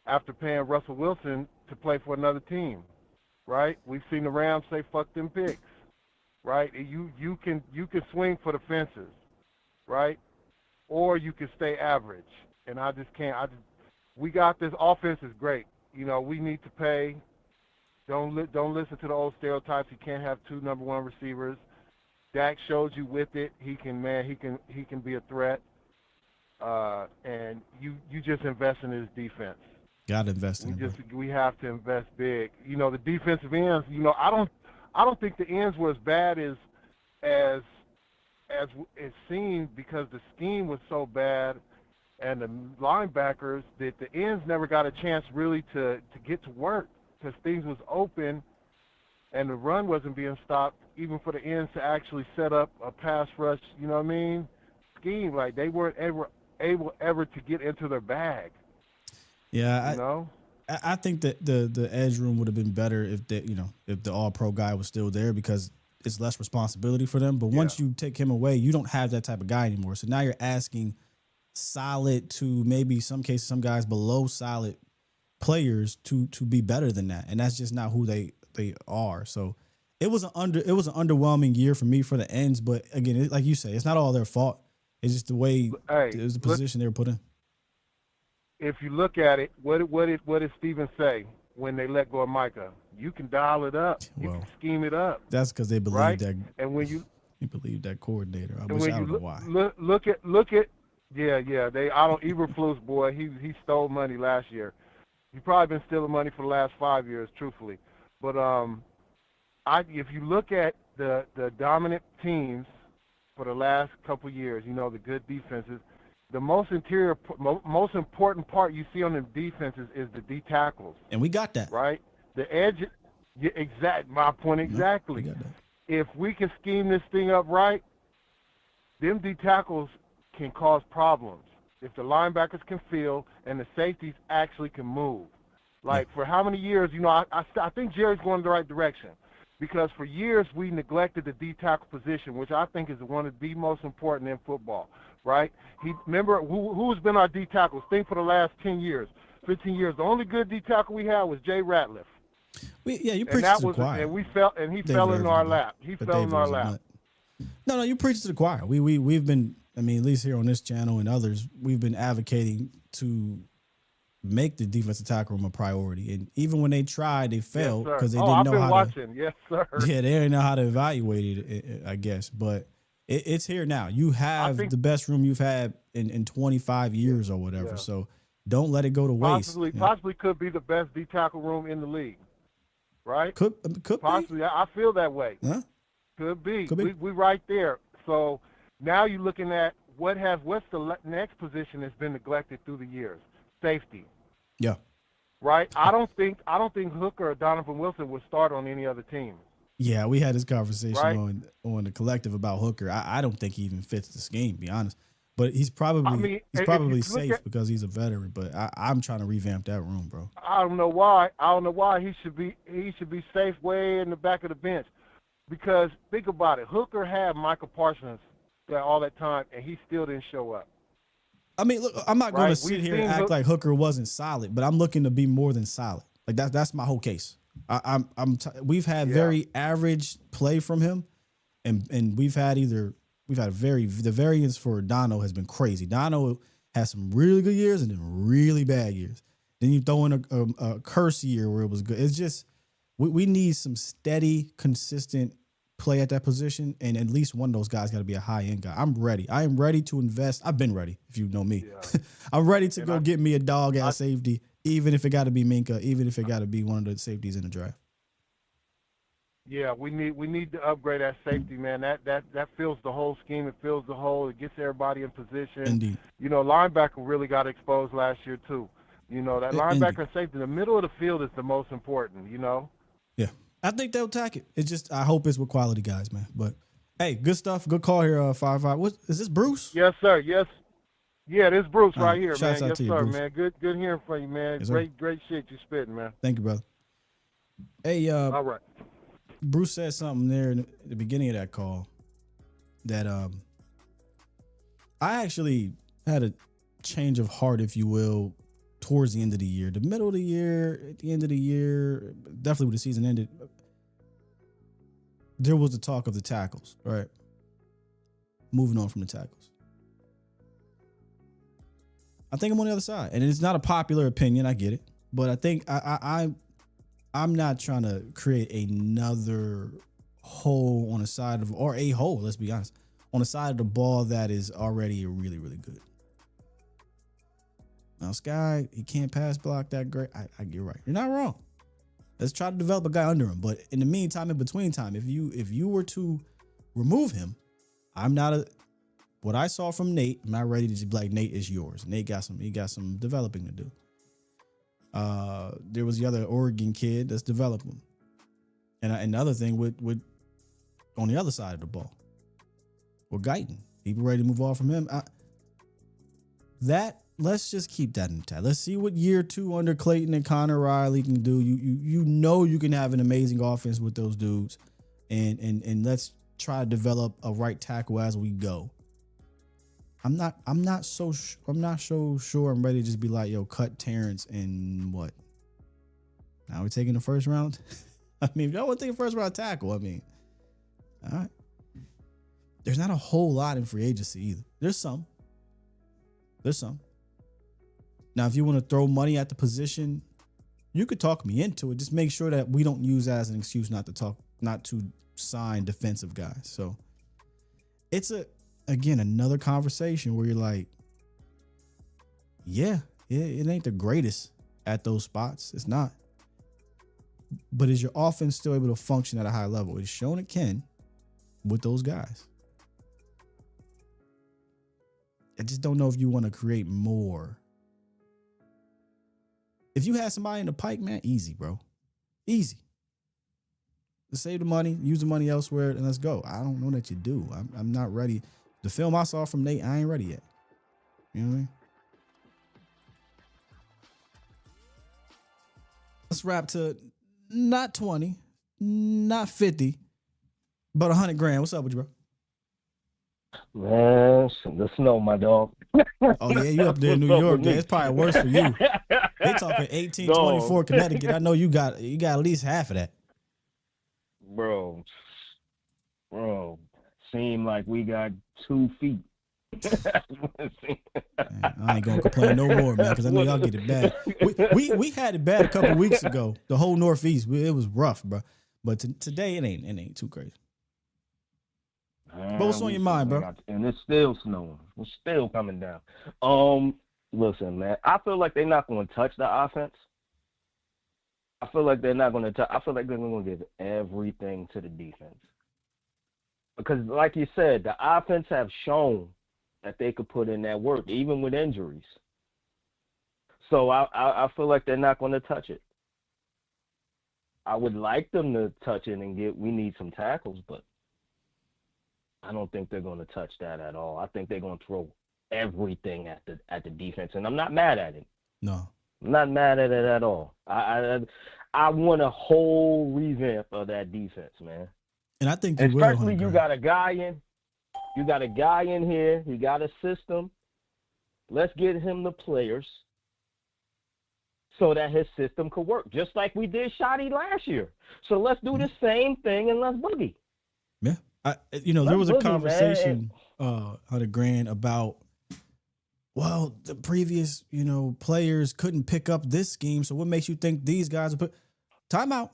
after paying Russell Wilson to play for another team. Right? We've seen the Rams say fuck them picks. Right? You can swing for the fences. Right? Or you can stay average. And I just can't. We got this. Offense is great. We need to pay. Don't listen to the old stereotypes. You can't have 2 number 1 receivers. Dak showed you with it. He can be a threat. And you just invest in his defense. Got to invest in it. We have to invest big. The defensive ends. I don't think the ends were as bad as it seemed because the scheme was so bad. And the linebackers, that the ends never got a chance really to get to work because things was open and the run wasn't being stopped, even for the ends to actually set up a pass rush, scheme. Like they weren't ever to get into their bag. Yeah, I think that the edge room would have been better if the all-pro guy was still there because it's less responsibility for them. But once you take him away, you don't have that type of guy anymore. So now you're asking solid to maybe some cases some guys below solid players to be better than that, and that's just not who they are. So it was an underwhelming year for me for the ends. But again, like you say, it's not all their fault. It's just the way it was the position they were put in. If you look at it, what did Steven say when they let go of Micah? You can dial it up. You can scheme it up. That's because they believe that. And when you believe that coordinator, I don't know why. Look at. Yeah. Eberflus, boy, he stole money last year. He's probably been stealing money for the last 5 years, truthfully. But if you look at the dominant teams for the last couple of years, the good defenses, the most important part you see on the defenses is the D tackles. And we got that. Right? The edge, my point exactly. We got that. If we can scheme this thing up right, them D tackles can cause problems if the linebackers can feel and the safeties actually can move. Like, for how many years, I think Jerry's going in the right direction, because for years we neglected the D-tackle position, which I think is one of the most important in football, right? Remember, who's been our D-tackles? Think for the last 10 years, 15 years. The only good D-tackle we had was Jay Ratliff. You preach to the choir. And he fell in our lap. He fell in our lap. No, you preach to the choir. We've been, at least here on this channel and others, we've been advocating to make the defensive tackle room a priority. And even when they tried, they failed because they didn't know how to. Yes, sir. Yeah, they didn't know how to evaluate it, I guess. But it's here now. You have the best room you've had in 25 years or whatever. Yeah. So don't let it go to waste. Possibly could be the best D tackle room in the league. Right? Could possibly. Be. I feel that way. Huh? Could be. We right there. So now you're looking at what's the next position that's been neglected through the years? Safety. Yeah. Right? I don't think Hooker or Donovan Wilson would start on any other team. Yeah, we had this conversation on the collective about Hooker. I don't think he even fits the scheme, to be honest. But he's probably safe because he's a veteran. But I'm trying to revamp that room, bro. I don't know why. He should be safe way in the back of the bench. Because think about it, Hooker had Michael Parsons all that time, and he still didn't show up. Look, I'm not going to sit here and act like Hooker wasn't solid, but I'm looking to be more than solid. Like that's my whole case. We've had very average play from him, and we've had the variance for Dono has been crazy. Dono has some really good years and then really bad years. Then you throw in a curse year where it was good. It's just we need some steady, consistent play at that position, and at least one of those guys got to be a high-end guy. I'm ready. I am ready to invest. I've been ready, if you know me. Yeah. I'm ready to go get me a dog at safety, even if it got to be Minka, even if it got to be one of the safeties in the draft. Yeah, we need to upgrade that safety, man. That fills the whole scheme. It fills the hole. It gets everybody in position. Indeed. Linebacker really got exposed last year too. That linebacker and safety, the middle of the field is the most important. Yeah, I think they'll attack it. It's just I hope it's with quality guys, man. But hey, good stuff. Good call here, 5-5. What is this, Bruce? Yes, sir. Yes. Yeah, this is Bruce right here, man. Yes, sir, Bruce. Man. Good hearing from you, man. Yes, great shit you spitting, man. Thank you, brother. Hey, all right. Bruce said something there in the beginning of that call that I actually had a change of heart, if you will, towards the end of the year. The middle of the year, at the end of the year, definitely when the season ended, there was the talk of the tackles, right? Moving on from the tackles. I think I'm on the other side. And it's not a popular opinion, I get it. But I think I'm not trying to create another hole on the side of, or a hole, let's be honest, on the side of the ball that is already really, really good. Now, Sky, he can't pass block that great. You're right. You're not wrong. Let's try to develop a guy under him. But in the meantime, in between time, if you were to remove him, what I saw from Nate, I'm not ready to just be like, Nate is yours. Nate got some developing to do. There was the other Oregon kid that's developing. And another thing with on the other side of the ball, with Guyton, people ready to move on from him. Let's just keep that intact. Let's see what year 2 under Clayton and Connor Riley can do. You can have an amazing offense with those dudes, and let's try to develop a right tackle as we go. I'm not so sure I'm ready to just be like, yo, cut Terrence and what? Now we're taking the first round. If y'all want to take a first round tackle, all right. There's not a whole lot in free agency either. There's some. Now, if you want to throw money at the position, you could talk me into it. Just make sure that we don't use that as an excuse not to sign defensive guys. So it's again, another conversation where you're like, yeah, it ain't the greatest at those spots. It's not. But is your offense still able to function at a high level? It's shown it can with those guys. I just don't know if you want to create more. If you had somebody in the pike, man, easy, bro. Easy. Let's save the money, use the money elsewhere, and let's go. I don't know that you do. I'm not ready. The film I saw from Nate, I ain't ready yet. You know what I mean? Let's wrap to not 20, not 50, but 100 grand. What's up with you, bro? Man, the snow, my dog. Oh, yeah, you up there in New York. Yeah, it's probably worse for you. They talking 1824 Connecticut. I know you got at least half of that. Bro, seem like we got 2 feet. Man, I ain't gonna complain no more, man, because I know y'all get it bad. We had it bad a couple weeks ago. The whole Northeast, it was rough, bro. But today it ain't too crazy. Man, but what's on your mind, bro? And it's still snowing. It's still coming down. Listen, man, I feel like they're not going to touch the offense. I feel like they're not going to. I feel like they're going to give everything to the defense because, like you said, the offense have shown that they could put in that work, even with injuries. So I feel like they're not going to touch it. I would like them to touch it and we need some tackles, but I don't think they're going to touch that at all. I think they're going to throw everything at the defense, and I'm not mad at it. No. I'm not mad at it at all. I want a whole revamp of that defense, man. And I think especially you got a guy in. You got a guy in here. He got a system. Let's get him the players so that his system could work, just like we did Shotty last year. So let's do the same thing and let's boogie. Yeah. There was a conversation, 100 grand about, well, the previous, players couldn't pick up this scheme. So what makes you think these guys will put time out?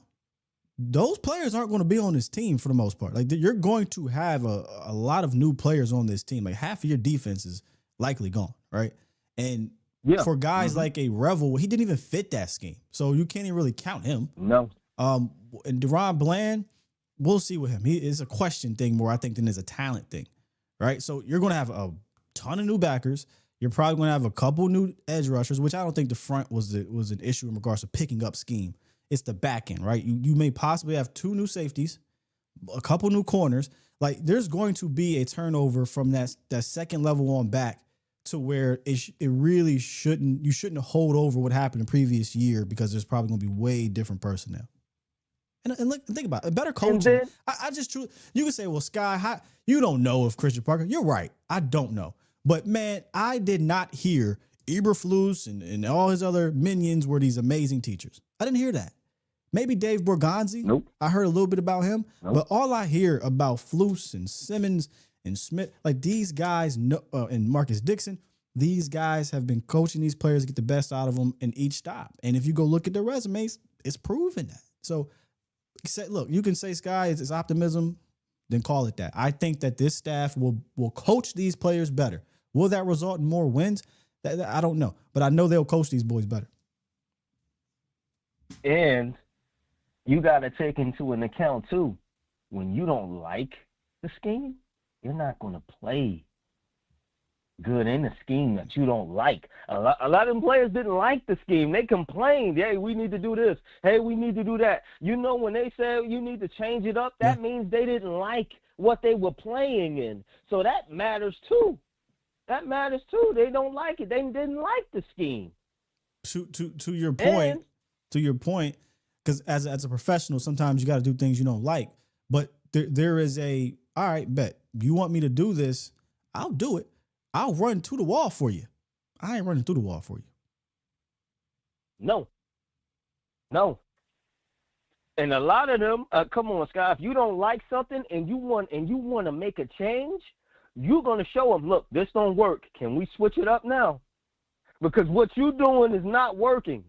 Those players aren't going to be on this team for the most part. Like you're going to have a lot of new players on this team. Like half of your defense is likely gone, right? And for guys like a Revel, he didn't even fit that scheme, so you can't even really count him. No. And Deron Bland, we'll see with him. He is a question thing more, I think, than is a talent thing, right? So you're going to have a ton of new backers. You're probably going to have a couple new edge rushers, which I don't think the front was an issue in regards to picking up scheme. It's the back end, right? You may possibly have 2 new safeties, a couple new corners. Like there's going to be a turnover from that second level on back to where it really shouldn't. You shouldn't hold over what happened the previous year because there's probably going to be way different personnel. And look, think about it. Better coaching. I just truly, you can say, well, Sky, you don't know if Christian Parker. You're right. I don't know. But man, I did not hear Eberflus and all his other minions were these amazing teachers. I didn't hear that. Maybe Dave Borgonzi. Nope. I heard a little bit about him. Nope. But all I hear about Flus and Simmons and Smith, like these guys, and Marcus Dixon, these guys have been coaching these players to get the best out of them in each stop. And if you go look at their resumes, it's proven that. So, look, you can say Sky is optimism, then call it that. I think that this staff will coach these players better. Will that result in more wins? I don't know. But I know they'll coach these boys better. And you got to take into an account, too, when you don't like the scheme, you're not going to play good in the scheme that you don't like. A lot of them players didn't like the scheme. They complained, hey, we need to do this. Hey, we need to do that. When they said you need to change it up, that means they didn't like what they were playing in. So that matters, too. That matters, too. They don't like it. They didn't like the scheme. To your point, because as a professional, sometimes you got to do things you don't like. But there is all right, bet. You want me to do this, I'll do it. I'll run to the wall for you. I ain't running through the wall for you. No. And a lot of them, come on, Scott, if you don't like something and you want to make a change, you're going to show them, look, this don't work. Can we switch it up now? Because what you're doing is not working.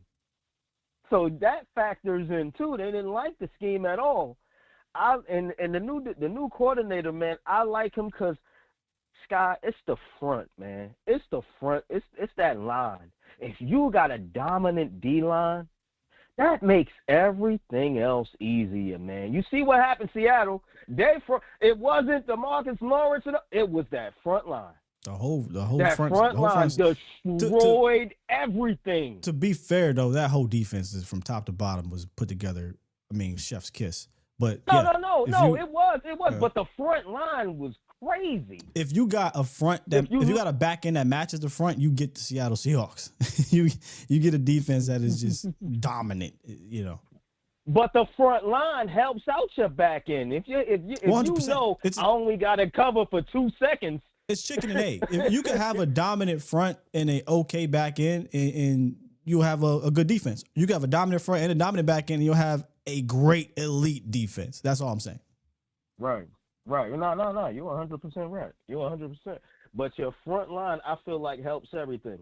So that factors in too. They didn't like the scheme at all. And the new coordinator, man, I like him because Sky, it's the front, man. It's the front. It's that line. If you got a dominant D line, that makes everything else easier, man. You see what happened in Seattle? It wasn't the Marcus Lawrence. It was that front line. The whole front line destroyed everything. To be fair, though, that whole defense is from top to bottom was put together. I mean, chef's kiss. But no, it was. But the front line was crazy. If you got a front that, if you got a back end that matches the front, you get the Seattle Seahawks. you get a defense that is just dominant. You know. But the front line helps out your back end. If you know I only got to cover for 2 seconds. It's chicken and egg. If you can have a dominant front and an okay back end, and you'll have a good defense. You can have a dominant front and a dominant back end, and you'll have a great elite defense. That's all I'm saying. Right. No. You're 100% right. You're 100%. But your front line, I feel like, helps everything.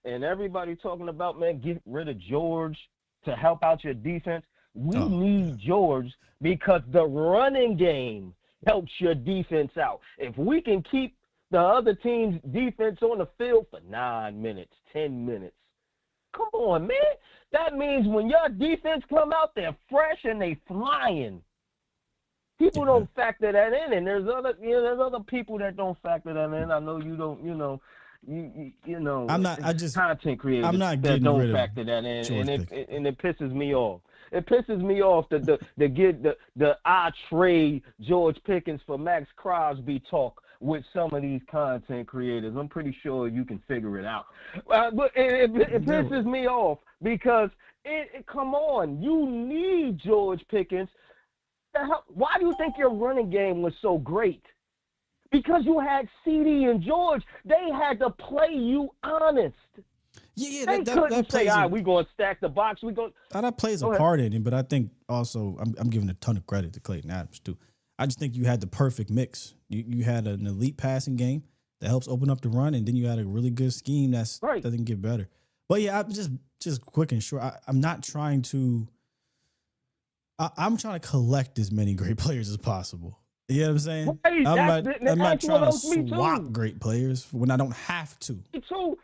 And everybody talking about, man, get rid of George to help out your defense. We need George because the running game helps your defense out. If we can keep the other team's defense on the field for 9 minutes, 10 minutes, come on, man. That means when your defense come out, they're fresh and they flying. People don't factor that in, and there's other people that don't factor that in. I know you don't, you know. Content creators that don't factor that in, and it pisses me off. It pisses me off the I trade George Pickens for Max Crosby talk with some of these content creators. I'm pretty sure you can figure it out. But it pisses me off because come on, you need George Pickens. Why do you think your running game was so great? Because you had CD and George. They had to play you honest. They couldn't say, all right, we're going to stack the box. That plays a part in it, but I think also I'm giving a ton of credit to Clayton Adams, too. I just think you had the perfect mix. You had an elite passing game that helps open up the run, and then you had a really good scheme that doesn't get better. But, yeah, I'm just quick and short. I'm not trying to I'm trying to collect as many great players as possible. You know what I'm saying? Right, I'm not trying to swap great players when I don't have to. Me too.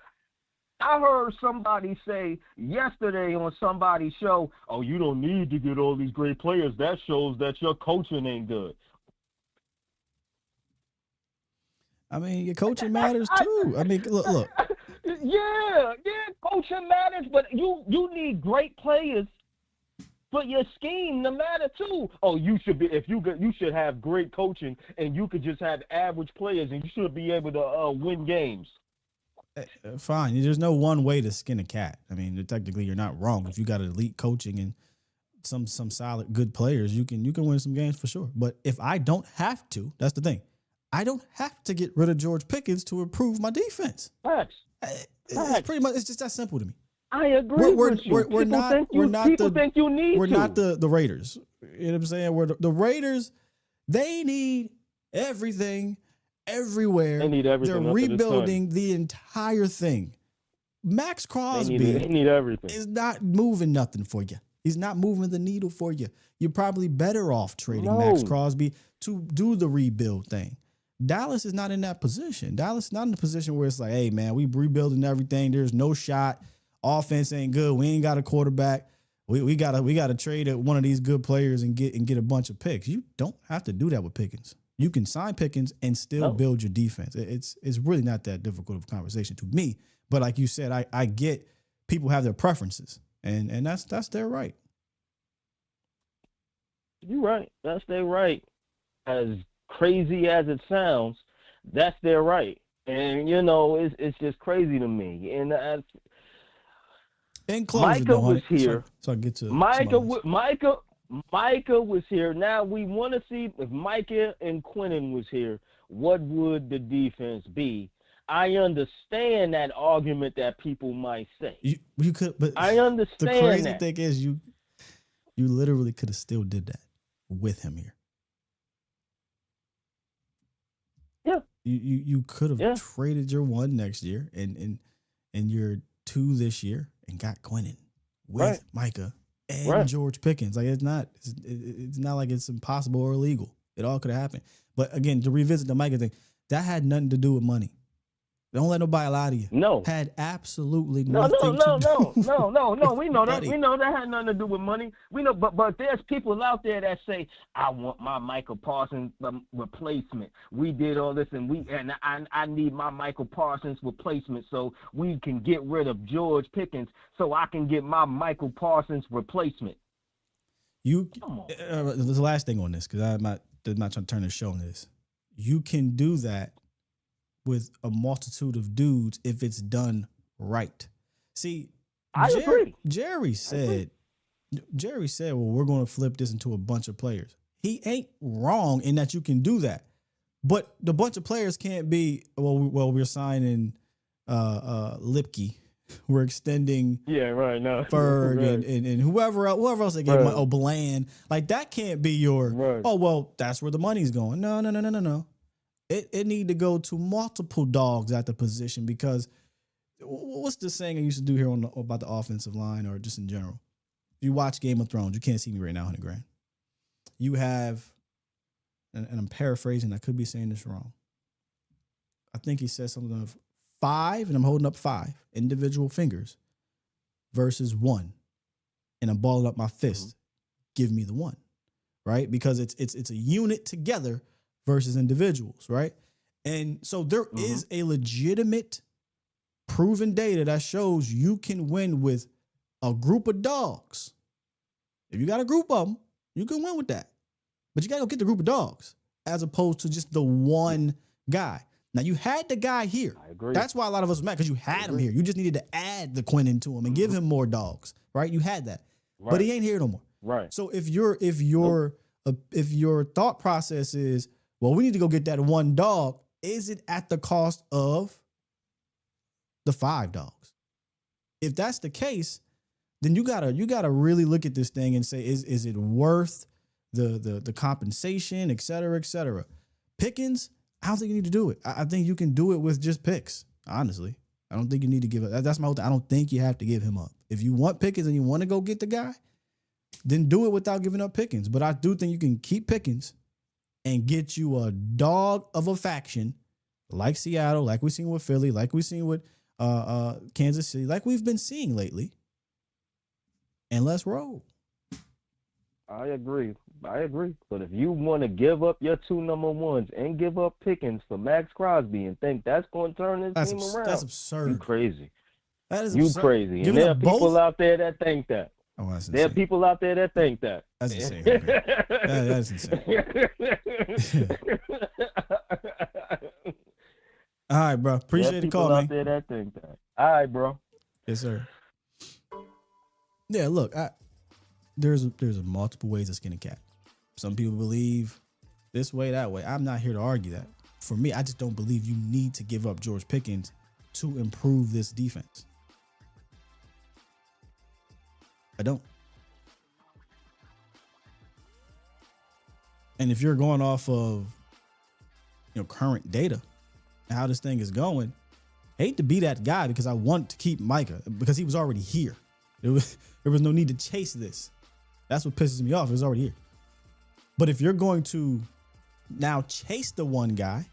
I heard somebody say yesterday on somebody's show, oh, you don't need to get all these great players. That shows that your coaching ain't good. I mean, your coaching matters too. I mean, look. Yeah, coaching matters, but you need great players. But your scheme, no matter too. Oh, you should have great coaching, and you could just have average players, and you should be able to win games. Fine. There's no one way to skin a cat. I mean, technically, you're not wrong. If you got elite coaching and some solid good players, you can win some games for sure. But if I don't have to, that's the thing. I don't have to get rid of George Pickens to improve my defense. Facts. It's pretty much. It's just that simple to me. I agree with you. People think you need We're not the Raiders. You know what I'm saying? We're the Raiders. They need everything, everywhere. They need everything. They're rebuilding the entire thing. Max Crosby they need everything. Is not moving nothing for you. He's not moving the needle for you. You're probably better off trading Max Crosby to do the rebuild thing. Dallas is not in that position. Dallas is not in the position where it's like, hey, man, we rebuilding everything. There's no shot. Offense ain't good. We ain't got a quarterback. We gotta trade one of these good players and get a bunch of picks. You don't have to do that with Pickens. You can sign Pickens and still build your defense. It's really not that difficult of a conversation to me. But like you said, I get people have their preferences, and that's their right. You're right. That's their right. As crazy as it sounds, that's their right. And it's just crazy to me. And in closing, Micah was here. So I get to Micah was here. Now we want to see if Micah and Quinnen was here, what would the defense be? I understand that argument that people might say. You could, but I understand. The crazy thing is you literally could have still did that with him here. Yeah. You could have traded your 1 next year and your 2 this year and got Quinnen with Micah and George Pickens. Like it's not like it's impossible or illegal. It all could have happened. But again, to revisit the Micah thing, that had nothing to do with money. Don't let nobody lie to you. No. Had absolutely nothing to do. No. We know that. We know that had nothing to do with money. We know, but there's people out there that say, I want my Michael Parsons replacement. We did all this, and I need my Michael Parsons replacement so we can get rid of George Pickens so I can get my Michael Parsons replacement. There's the last thing on this, because I'm not trying to turn the show on this. you can do that with a multitude of dudes if it's done right. See, I agree. Jerry said, well, we're going to flip this into a bunch of players. He ain't wrong in that you can do that. But the bunch of players can't be, we're signing Lipke. We're extending Ferg right. and whoever else they gave Right. money, Bland. Like, that can't be your, that's where the money's going. No. It need to go to multiple dogs at the position, because what's the saying I used to do here about the offensive line, or just in general? If you watch Game of Thrones, you can't see me right now, 100 grand. You have, and I'm paraphrasing, I could be saying this wrong. I think he says something of 5, and I'm holding up 5 individual fingers versus 1, and I'm balling up my fist. Mm-hmm. Give me the 1, right? Because it's a unit together versus individuals, right? And so there is a legitimate proven data that shows you can win with a group of dogs. If you got a group of them, you can win with that. But you got to go get the group of dogs as opposed to just the one guy. Now, you had the guy here. I agree. That's why a lot of us were mad, because you had him here. You just needed to add the Quinn into him and give him more dogs, right? You had that. Right. But he ain't here no more. Right. So if your thought process is, well, we need to go get that one dog, is it at the cost of the 5 dogs? If that's the case, then you gotta really look at this thing and say, is it worth the compensation, et cetera, et cetera. Pickens, I don't think you need to do it. I think you can do it with just picks, honestly. I don't think you need to give up. That's my whole thing. I don't think you have to give him up. If you want Pickens and you want to go get the guy, then do it without giving up Pickens. But I do think you can keep Pickens and get you a dog of a faction like Seattle, like we've seen with Philly, like we've seen with Kansas City, like we've been seeing lately. And let's roll. I agree. But if you want to give up your 2 number 1s and give up Pickens for Max Crosby and think that's going to turn this team around, that's absurd. You crazy. That is absurd. Crazy. And there are people out there that think that. Oh, that's insane. There are people out there that think that. That's insane. That's insane. All right, bro. Appreciate the call, man. There are people out there that think that. All right, bro. Yes, sir. Yeah, look, there's multiple ways to skin a cat. Some people believe this way, that way. I'm not here to argue that. For me, I just don't believe you need to give up George Pickens to improve this defense. I don't. And if you're going off of current data and how this thing is going, I hate to be that guy because I want to keep Micah because he was already here. There was no need to chase this. That's what pisses me off. It was already here. But if you're going to now chase the one guy,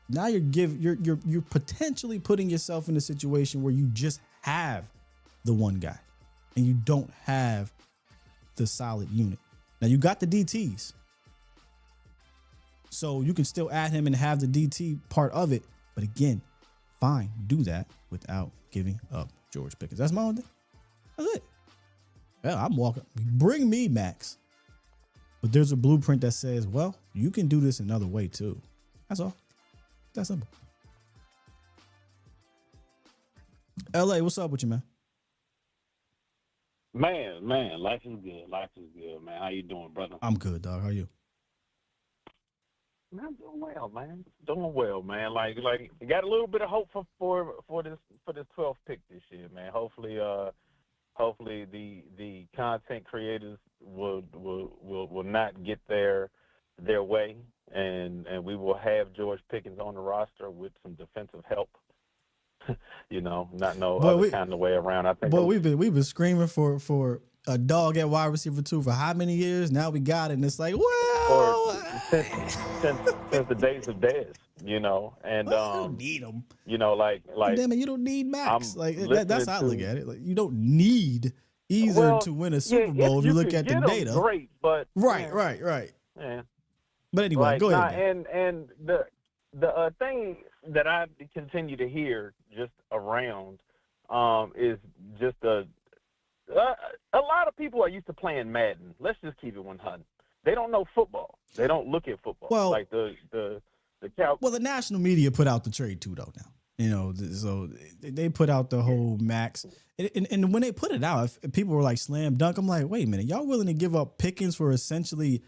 now you're potentially putting yourself in a situation where you just have the one guy and you don't have the solid unit. Now you got the DTs. So you can still add him and have the DT part of it. But again, fine, do that without giving up George Pickens. That's my own thing. That's it. Well, I'm walking. Bring me Max. But there's a blueprint that says, well, you can do this another way too. That's all. That's simple. LA, what's up with you, man? Man, life is good. Life is good, man. How you doing, brother? I'm good, dog. How are you? Man, I'm doing well, man. Doing well, man. Like, got a little bit of hope for this 12th pick this year, man. Hopefully, the content creators will not get their way, and we will have George Pickens on the roster with some defensive help. Not kind of way around. I think. But we've been screaming for a dog at wide receiver 2 for how many years? Now we got it, and it's like, well, since the days of Dez, and well, you don't need him. Like damn it, you don't need Max. That's how I look at it. Like, you don't need either to win a Super Bowl if you look at the data. Great, but right. Yeah. But anyway, go ahead. And the thing that I continue to hear just around is just a lot of people are used to playing Madden. Let's just keep it 100. they don't know football. They don't look at football. Well, like the Cowboys. Well, the national media put out the trade too, though. Now, so they put out the whole max, and when they put it out, if people were like slam dunk. I'm like, wait a minute, y'all willing to give up Pickens for essentially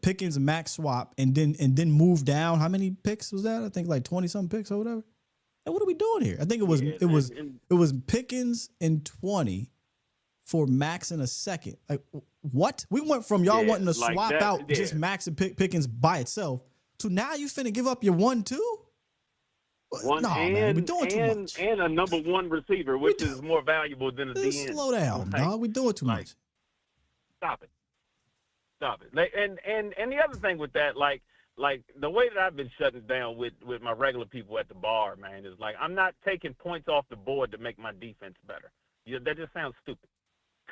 Pickens max swap, and then move down? How many picks was that? I think like 20-something picks or whatever. And what are we doing here? I think it was Pickens and 20 for Max in a second. Like what? We went from y'all wanting to swap out just Max and Pickens by itself to now you finna give up your 1-2? Man, we're doing too much. And a number one receiver, which is more valuable than a DN. Slow down, dog. We're doing too much. Stop it. And the other thing with that, like the way that I've been shutting down with my regular people at the bar, man, is like I'm not taking points off the board to make my defense better. That just sounds stupid.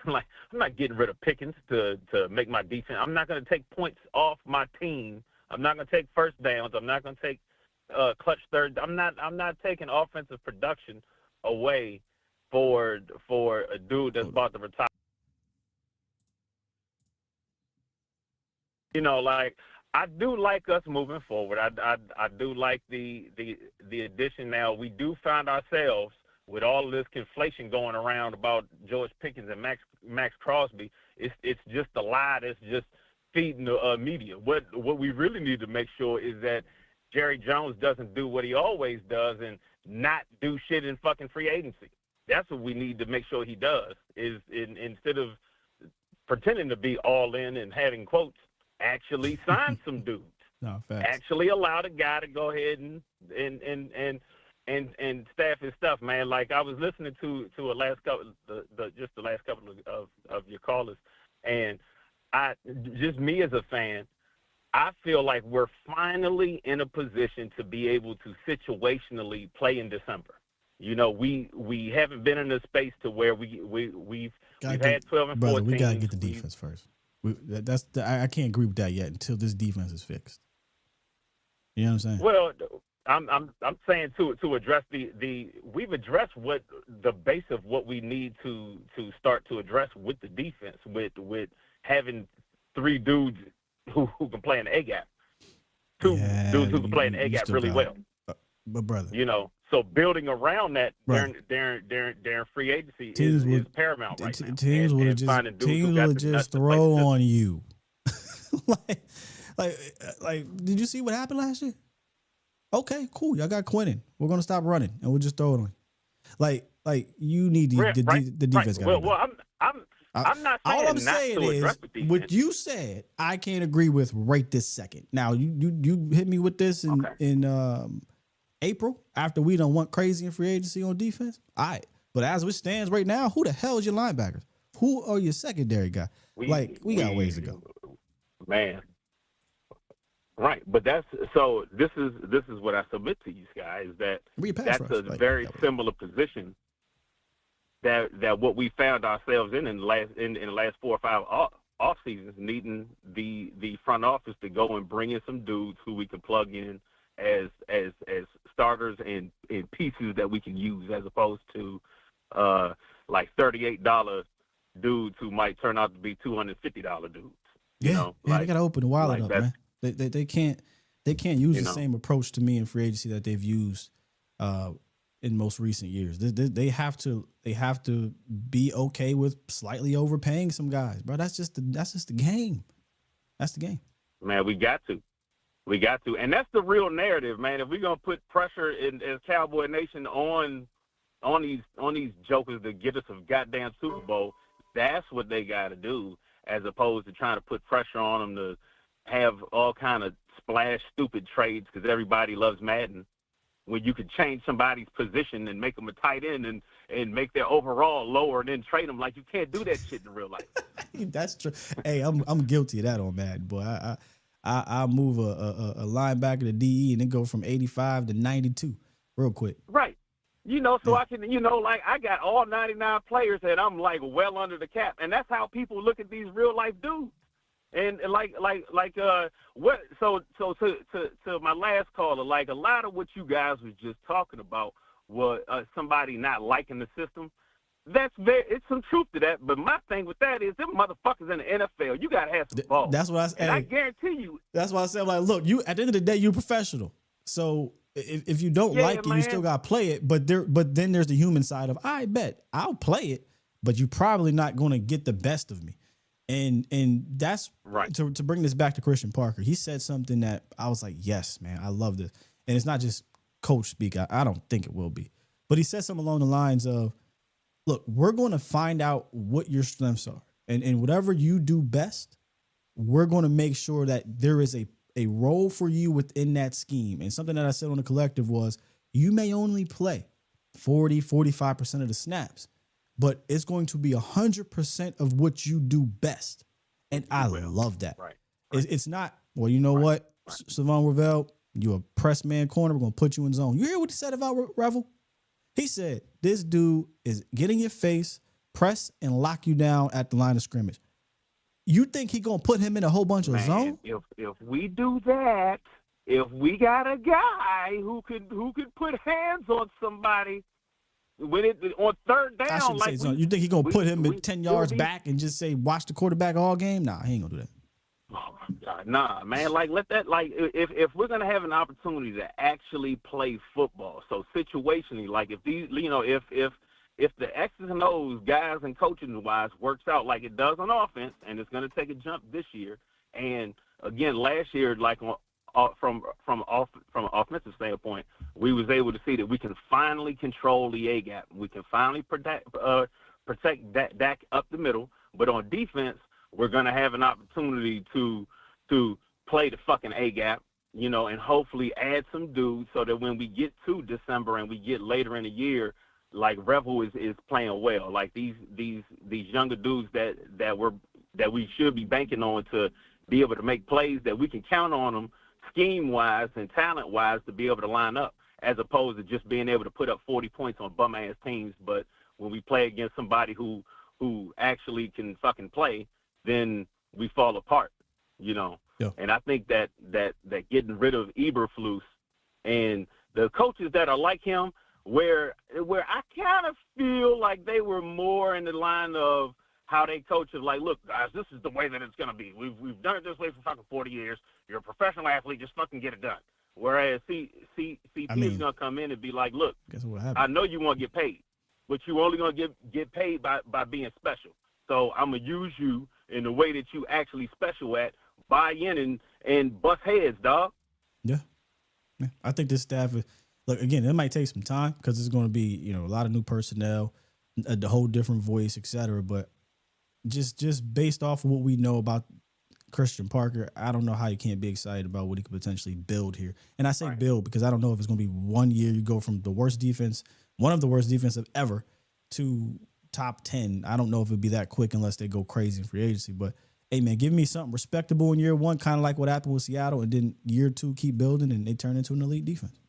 Like I'm not getting rid of Pickens to make my defense. I'm not going to take points off my team. I'm not going to take first downs. I'm not going to take clutch third. I'm not taking offensive production away for a dude that's about to retire. Like I do like us moving forward. I do like the addition. Now we do find ourselves with all of this conflation going around about George Pickens and Max Crosby. It's just a lie that's just feeding the media. What we really need to make sure is that Jerry Jones doesn't do what he always does and not do shit in fucking free agency. That's what we need to make sure he does, is instead of pretending to be all in and having quotes, actually sign some dudes. No, facts. Actually allow the guy to go ahead and staff his stuff, man. Like I was listening to the last couple of your callers, and just me as a fan, I feel like we're finally in a position to be able to situationally play in December. We haven't been in a space to where we've had 12 and 14. Brother, we gotta get the defense first. I can't agree with that yet until this defense is fixed. You know what I'm saying? Well, I'm saying to address we've addressed what the base of what we need to start to address with the defense with having three dudes who can play in the A gap, two dudes who can play in the A gap really well. But brother, so building around that during free agency is paramount right now. Teams would just throw on you. like, did you see what happened last year? Okay, cool. Y'all got Quentin. We're gonna stop running and we'll just throw it on you. Like you need the defense. Right. Well, I'm not saying all I'm not saying to is address the defense. What you said I can't agree with right this second. Now you hit me with this in April after we done went crazy in free agency on defense. All right, but as it stands right now, who the hell is your linebackers? Who are your secondary guy? We got ways to go, man. Right, but this is what I submit to you guys, that that's a very similar position that what we found ourselves in the last 4 or 5 off seasons, needing the front office to go and bring in some dudes who we can plug in as starters and pieces that we can use, as opposed to like $38 dudes who might turn out to be $250 dudes. They gotta open the wallet up, man. They can't use the same approach to me in free agency that they've used in most recent years. They have to be okay with slightly overpaying some guys, bro. That's just the game. That's the game. Man, we got to, and that's the real narrative, man. If we're gonna put pressure as Cowboy Nation on these jokers to get us a goddamn Super Bowl, that's what they got to do, as opposed to trying to put pressure on them to have all kind of splash stupid trades because everybody loves Madden, when you could change somebody's position and make them a tight end and make their overall lower and then trade them. Like, you can't do that shit in real life. That's true. Hey, I'm guilty of that on Madden, boy. I move a linebacker to DE and then go from 85 to 92 real quick. Right. So I can, like, I got all 99 players and I'm like well under the cap, and that's how people look at these real life dudes. And what? So to my last caller, like, a lot of what you guys was just talking about was somebody not liking the system. it's some truth to that. But my thing with that is them motherfuckers in the NFL, you gotta have some balls. That's what I said. And I guarantee you. That's why I said, like, look, you at the end of the day, you're a professional. So if you don't like it, you still gotta play it. But then there's the human side of, I bet I'll play it, but you're probably not gonna get the best of me. And that's right. To bring this back to Christian Parker, he said something that I was like, yes, man, I love this. And it's not just coach speak. I don't think it will be. But he said something along the lines of, look, we're going to find out what your strengths are. And whatever you do best, we're going to make sure that there is a role for you within that scheme. And something that I said on the collective was, you may only play 40, 45% of the snaps, but it's going to be 100% of what you do best. And I love that. Right. It's not, well, you know what, Savon Ravel, you're a press man corner. We're going to put you in zone. You hear what he said about Revel? He said, this dude is get in your face, press, and lock you down at the line of scrimmage. You think he going to put him in a whole bunch of zone? If we do that, if we got a guy who could put hands on somebody when it on third down, I shouldn't say zone. You think he going to put him 10 yards back and just say, watch the quarterback all game? Nah, he ain't going to do that. Oh my God, nah, man. Like, let that. Like, if we're gonna have an opportunity to actually play football, so situationally, like if these, if the X's and O's, guys and coaching wise, works out like it does on offense, and it's gonna take a jump this year. And again, last year, like from an offensive standpoint, we was able to see that we can finally control the A gap. We can finally protect Dak up the middle, but on defense, we're going to have an opportunity to play the fucking A-gap, and hopefully add some dudes so that when we get to December and we get later in the year, like Revel is playing well. Like these younger dudes that we should be banking on to be able to make plays that we can count on them scheme-wise and talent-wise to be able to line up, as opposed to just being able to put up 40 points on bum-ass teams. But when we play against somebody who actually can fucking play, then we fall apart, Yeah. And I think that getting rid of Eberflus and the coaches that are like him, where I kind of feel like they were more in the line of how they coach of like, look, guys, this is the way that it's gonna be. We've done it this way for fucking 40 years. You're a professional athlete, just fucking get it done. Whereas CT is gonna come in and be like, look, guess what happened? I know you want to get paid, but you only gonna get paid by being special. So I'm gonna use you in the way that you actually special at, buy in and bust heads, dog. Yeah. I think this staff is, look, again, it might take some time because it's going to be, a lot of new personnel, a whole different voice, et cetera. But just based off of what we know about Christian Parker, I don't know how you can't be excited about what he could potentially build here. And I say build because I don't know if it's going to be 1 year you go from the worst defense, one of the worst defensive ever, to top 10. I don't know if it'd be that quick unless they go crazy in free agency. But hey, man, give me something respectable in year one, kind of like what happened with Seattle, and then year two keep building and they turn into an elite defense.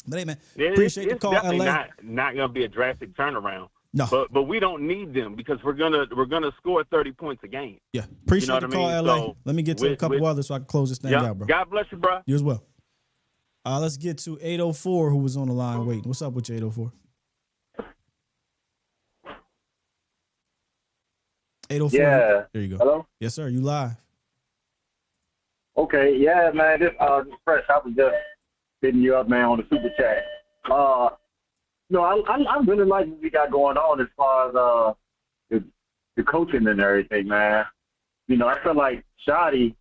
But hey, man, appreciate the call, definitely LA. Not gonna be a drastic turnaround. No, but we don't need them because we're gonna score 30 points a game. Yeah, appreciate the call, LA. So let me get to a couple others so I can close this thing out, bro. God bless you, bro. You as well. Let's get to 804, who was on the line waiting. What's up with you, 804? 804. Yeah. There you go. Hello? Yes, sir. You live. Okay. Yeah, man. This fresh. I was just hitting you up, man, on the super chat. I really like what we got going on as far as the coaching and everything, man. I feel like Shoddy,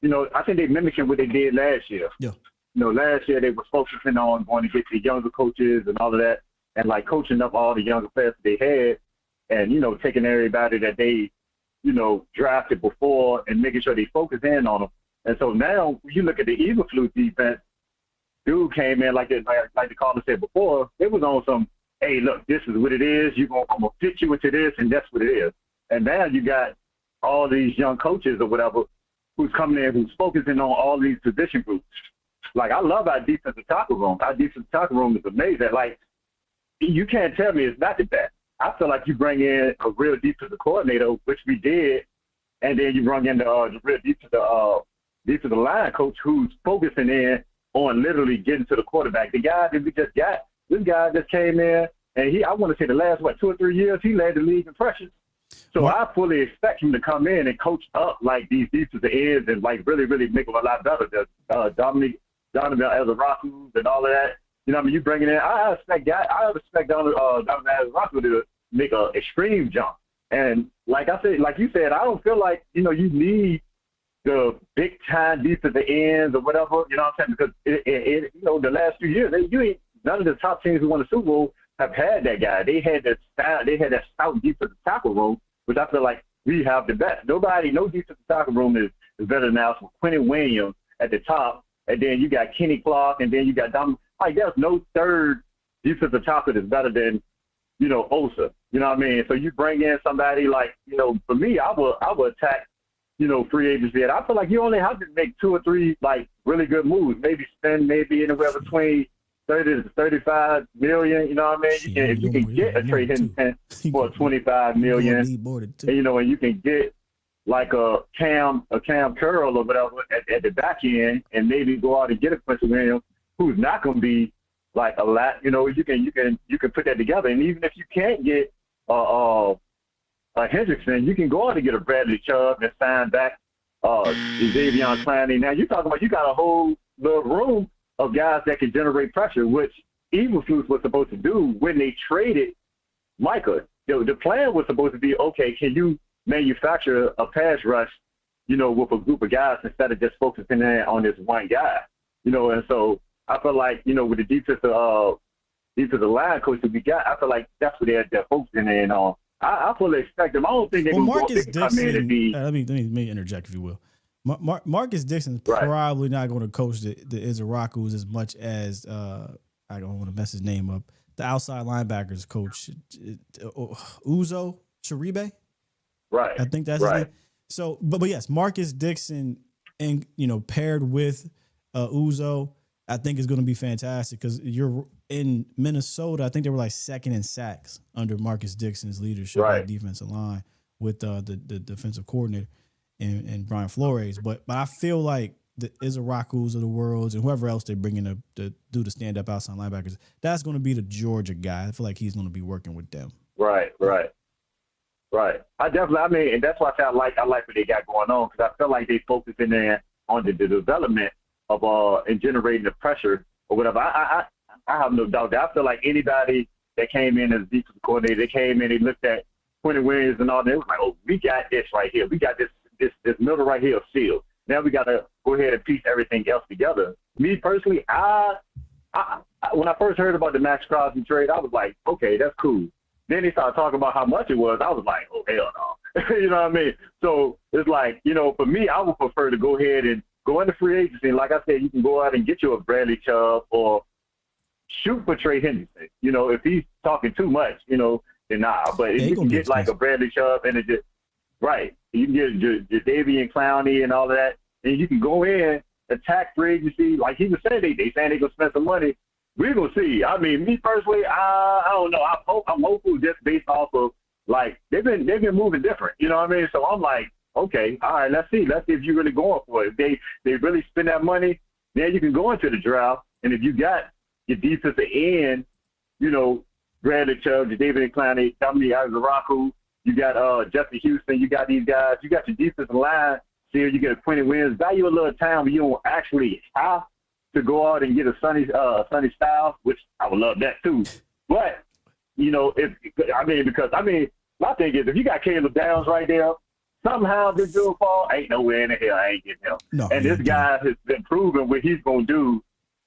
I think they're mimicking what they did last year. Yeah. Last year they were focusing on going to get the younger coaches and all of that, and like coaching up all the younger players they had. And, taking everybody that they, drafted before and making sure they focus in on them. And so now you look at the Eberflus defense, dude came in like the caller said before, it was on some, hey, look, this is what it is. I'm going to fit you into this, and that's what it is. And now you got all these young coaches or whatever who's coming in, who's focusing on all these position groups. Like, I love our defensive tackle room. Our defensive tackle room is amazing. Like, you can't tell me it's not the best. I feel like you bring in a real defensive coordinator, which we did, and then you bring in the real defensive line coach who's focusing in on literally getting to the quarterback. The guy that we just got, this guy just came in And I want to say the last, 2 or 3 years, he led the league in pressures. So I fully expect him to come in and coach up like these defensive ends and like really, really make them a lot better. The Donovan Ezraku and all of that. You know what I mean? You bring it in. I expect Donovan Ezraku to make an extreme jump. And like I said, like you said, I don't feel like, you need the big time defensive ends or whatever, you know what I'm saying? Because the last few years, none of the top teams who won the Super Bowl have had that guy. They had that stout defensive tackle room, which I feel like we have the best. No defensive tackle room is better than ours. Quentin Williams at the top, and then you got Kenny Clark, and then you got Dom. Like there's no third defensive tackle that's better than Osa. You know what I mean? So you bring in somebody like for me, I would attack free agency. And I feel like you only have to make 2 or 3 like really good moves. Maybe spend anywhere between 30 to 35 million, you know what I mean? If you can get a Trey Hendrickson for 25 million, and you can get like a Cam Curl or whatever at the back end, and maybe go out and get a Quincy Williams who's not going to be like a lot. You can put that together, and even if you can't get a Hendrickson, you can go out and get a Bradley Chubb and sign back Xavier Clowney. Now you're talking about you got a whole little room of guys that can generate pressure, which Eberflus was supposed to do when they traded Micah. The plan was supposed to be, okay, can you manufacture a pass rush, with a group of guys instead of just focusing on this one guy, and so I feel like, with the defensive line coach that we got, I feel like that's what they're focusing in on. I fully expect them. I don't think they're going to Marcus come in and be. Let me interject, if you will. Marcus Dixon's probably not going to coach the Izarakus as much as I don't want to mess his name up. The outside linebackers coach, Uzo Sharibe. Right. I think that's his name. So, but yes, Marcus Dixon and paired with Uzo, I think is going to be fantastic because you're in Minnesota. I think they were like second in sacks under Marcus Dixon's leadership on the defensive line with the defensive coordinator and Brian Flores. But I feel like the Izarakus of the world and whoever else they bring in to do the stand up outside linebackers, that's going to be the Georgia guy. I feel like he's going to be working with them. Right. And that's why I like what they got going on, because I feel like they focus in there on the development of and generating the pressure or whatever. I have no doubt that I feel like anybody that came in as defensive coordinator, they came in, they looked at Quentin Williams and all that, it was like, oh, we got this right here. We got this middle right here sealed. Now we got to go ahead and piece everything else together. Me personally, I when I first heard about the Max Crosby trade, I was like, okay, that's cool. Then they started talking about how much it was. I was like, oh, hell no. You know what I mean? So it's like, for me, I would prefer to go ahead and go into free agency. And like I said, you can go out and get you a Bradley Chubb or shoot for Trey Hendrickson. If he's talking too much, then nah. But if you can get like a Bradley Chubb and you can get Jadavian Clowney and all of that, and you can go in, attack free agency. Like he was saying, they saying they're going to spend some money. We're going to see. I mean, me personally, I don't know. I'm hopeful just based off of, like, they've been moving different. You know what I mean? So I'm like, okay, all right, let's see. Let's see if you're really going for it. If they really spend that money, then you can go into the draft. And if you got your defensive end, Bradley Chubb, David Clowney, Dominique Azaraku, you got Justin Houston, you got these guys, you got your defensive line. See, you get a Quentin Williams. Value a little time where you don't actually have to go out and get a Sonny Styles, which I would love that too. But, because my thing is, if you got Caleb Downs right there, somehow this dude fall, ain't nowhere in the hell I ain't getting him. No, and this guy has been proven what he's going to do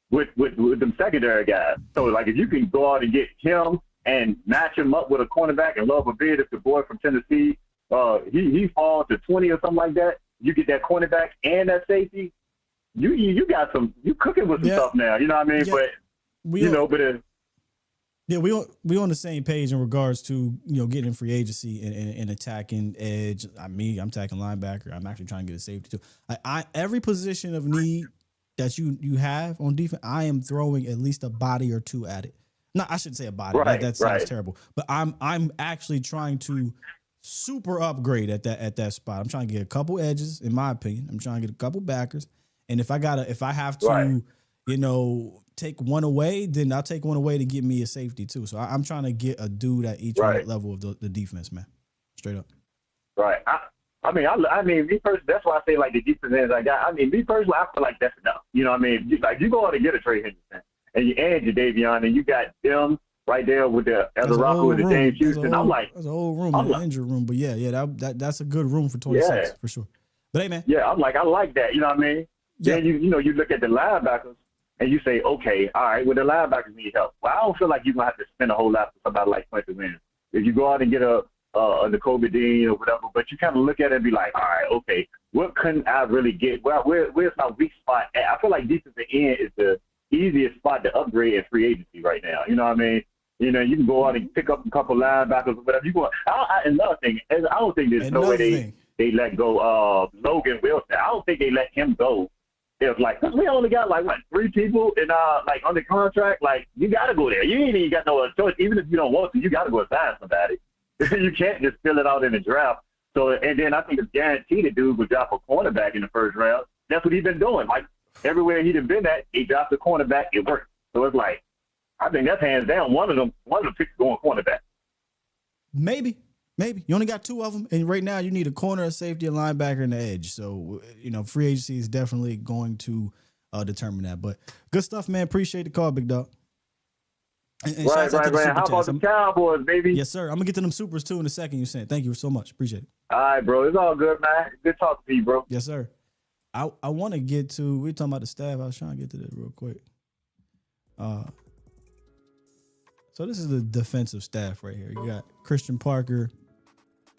with them secondary guys. So, like, if you can go out and get him and match him up with a cornerback and love a bid, if the boy from Tennessee, he falls to 20 or something like that, you get that cornerback and that safety, you got you cooking with some stuff now. You know what I mean? Yeah. We on the same page in regards to getting free agency and attacking edge. I'm attacking linebacker. I'm actually trying to get a safety too. Every position of need that you have on defense, I am throwing at least a body or two at it. No, I shouldn't say a body. That sounds terrible. But I'm actually trying to super upgrade at that spot. I'm trying to get a couple edges, in my opinion. I'm trying to get a couple backers. And if I have to, take one away, then I'll take one away to get me a safety too. So I'm trying to get a dude at each level of the defense, man. Straight up. Right. I mean, me personally, that's why I say like the defense ends I got. I mean, me personally, I feel like that's enough. You know what I mean? Like you go out and get a Trey Henderson, and you add your Davion, and you got them right there with the Rocco with the James Houston. I'm like, that's a whole room, an injury room. But yeah, that's a good room for 26 for sure. But hey, man. Yeah, I'm like, I like that. You know what I mean? Yeah. Then you look at the linebackers and you say, okay, all right, well the linebackers need help. Well, I don't feel like you're gonna have to spend a whole lot for somebody like Quentin Williams. If you go out and get a N'Kobe Dean or whatever, but you kind of look at it and be like, all right, okay, what couldn't I really get? Well, where's my weak spot at? I feel like defensive end is the easiest spot to upgrade in free agency right now. You know what I mean? You know, you can go out and pick up a couple linebackers or whatever. Another thing, I don't think there's no way they let go Logan Wilson. I don't think they let him go. If cause we only got 3 people in under contract. Like you got to go there. You ain't even got no choice. Even if you don't want to, you got to go sign somebody. You can't just fill it out in the draft. So and then I think it's guaranteed the dude will drop a cornerback in the first round. That's what he's been doing. Like everywhere he's been at, he dropped a cornerback. It worked. So it's like I think that's hands down one of the picks going cornerback. Maybe. You only got 2 of them, and right now you need a corner, a safety, a linebacker, and an edge. So, free agency is definitely going to determine that. But good stuff, man. Appreciate the call, big dog. And right. How about the Cowboys, baby? Yes, sir. I'm going to get to them supers, too, in a second, you said. Thank you so much. Appreciate it. All right, bro. It's all good, man. Good talking to you, bro. Yes, sir. I want to get to, we're talking about the staff. I was trying to get to that real quick. So this is the defensive staff right here. You got Christian Parker,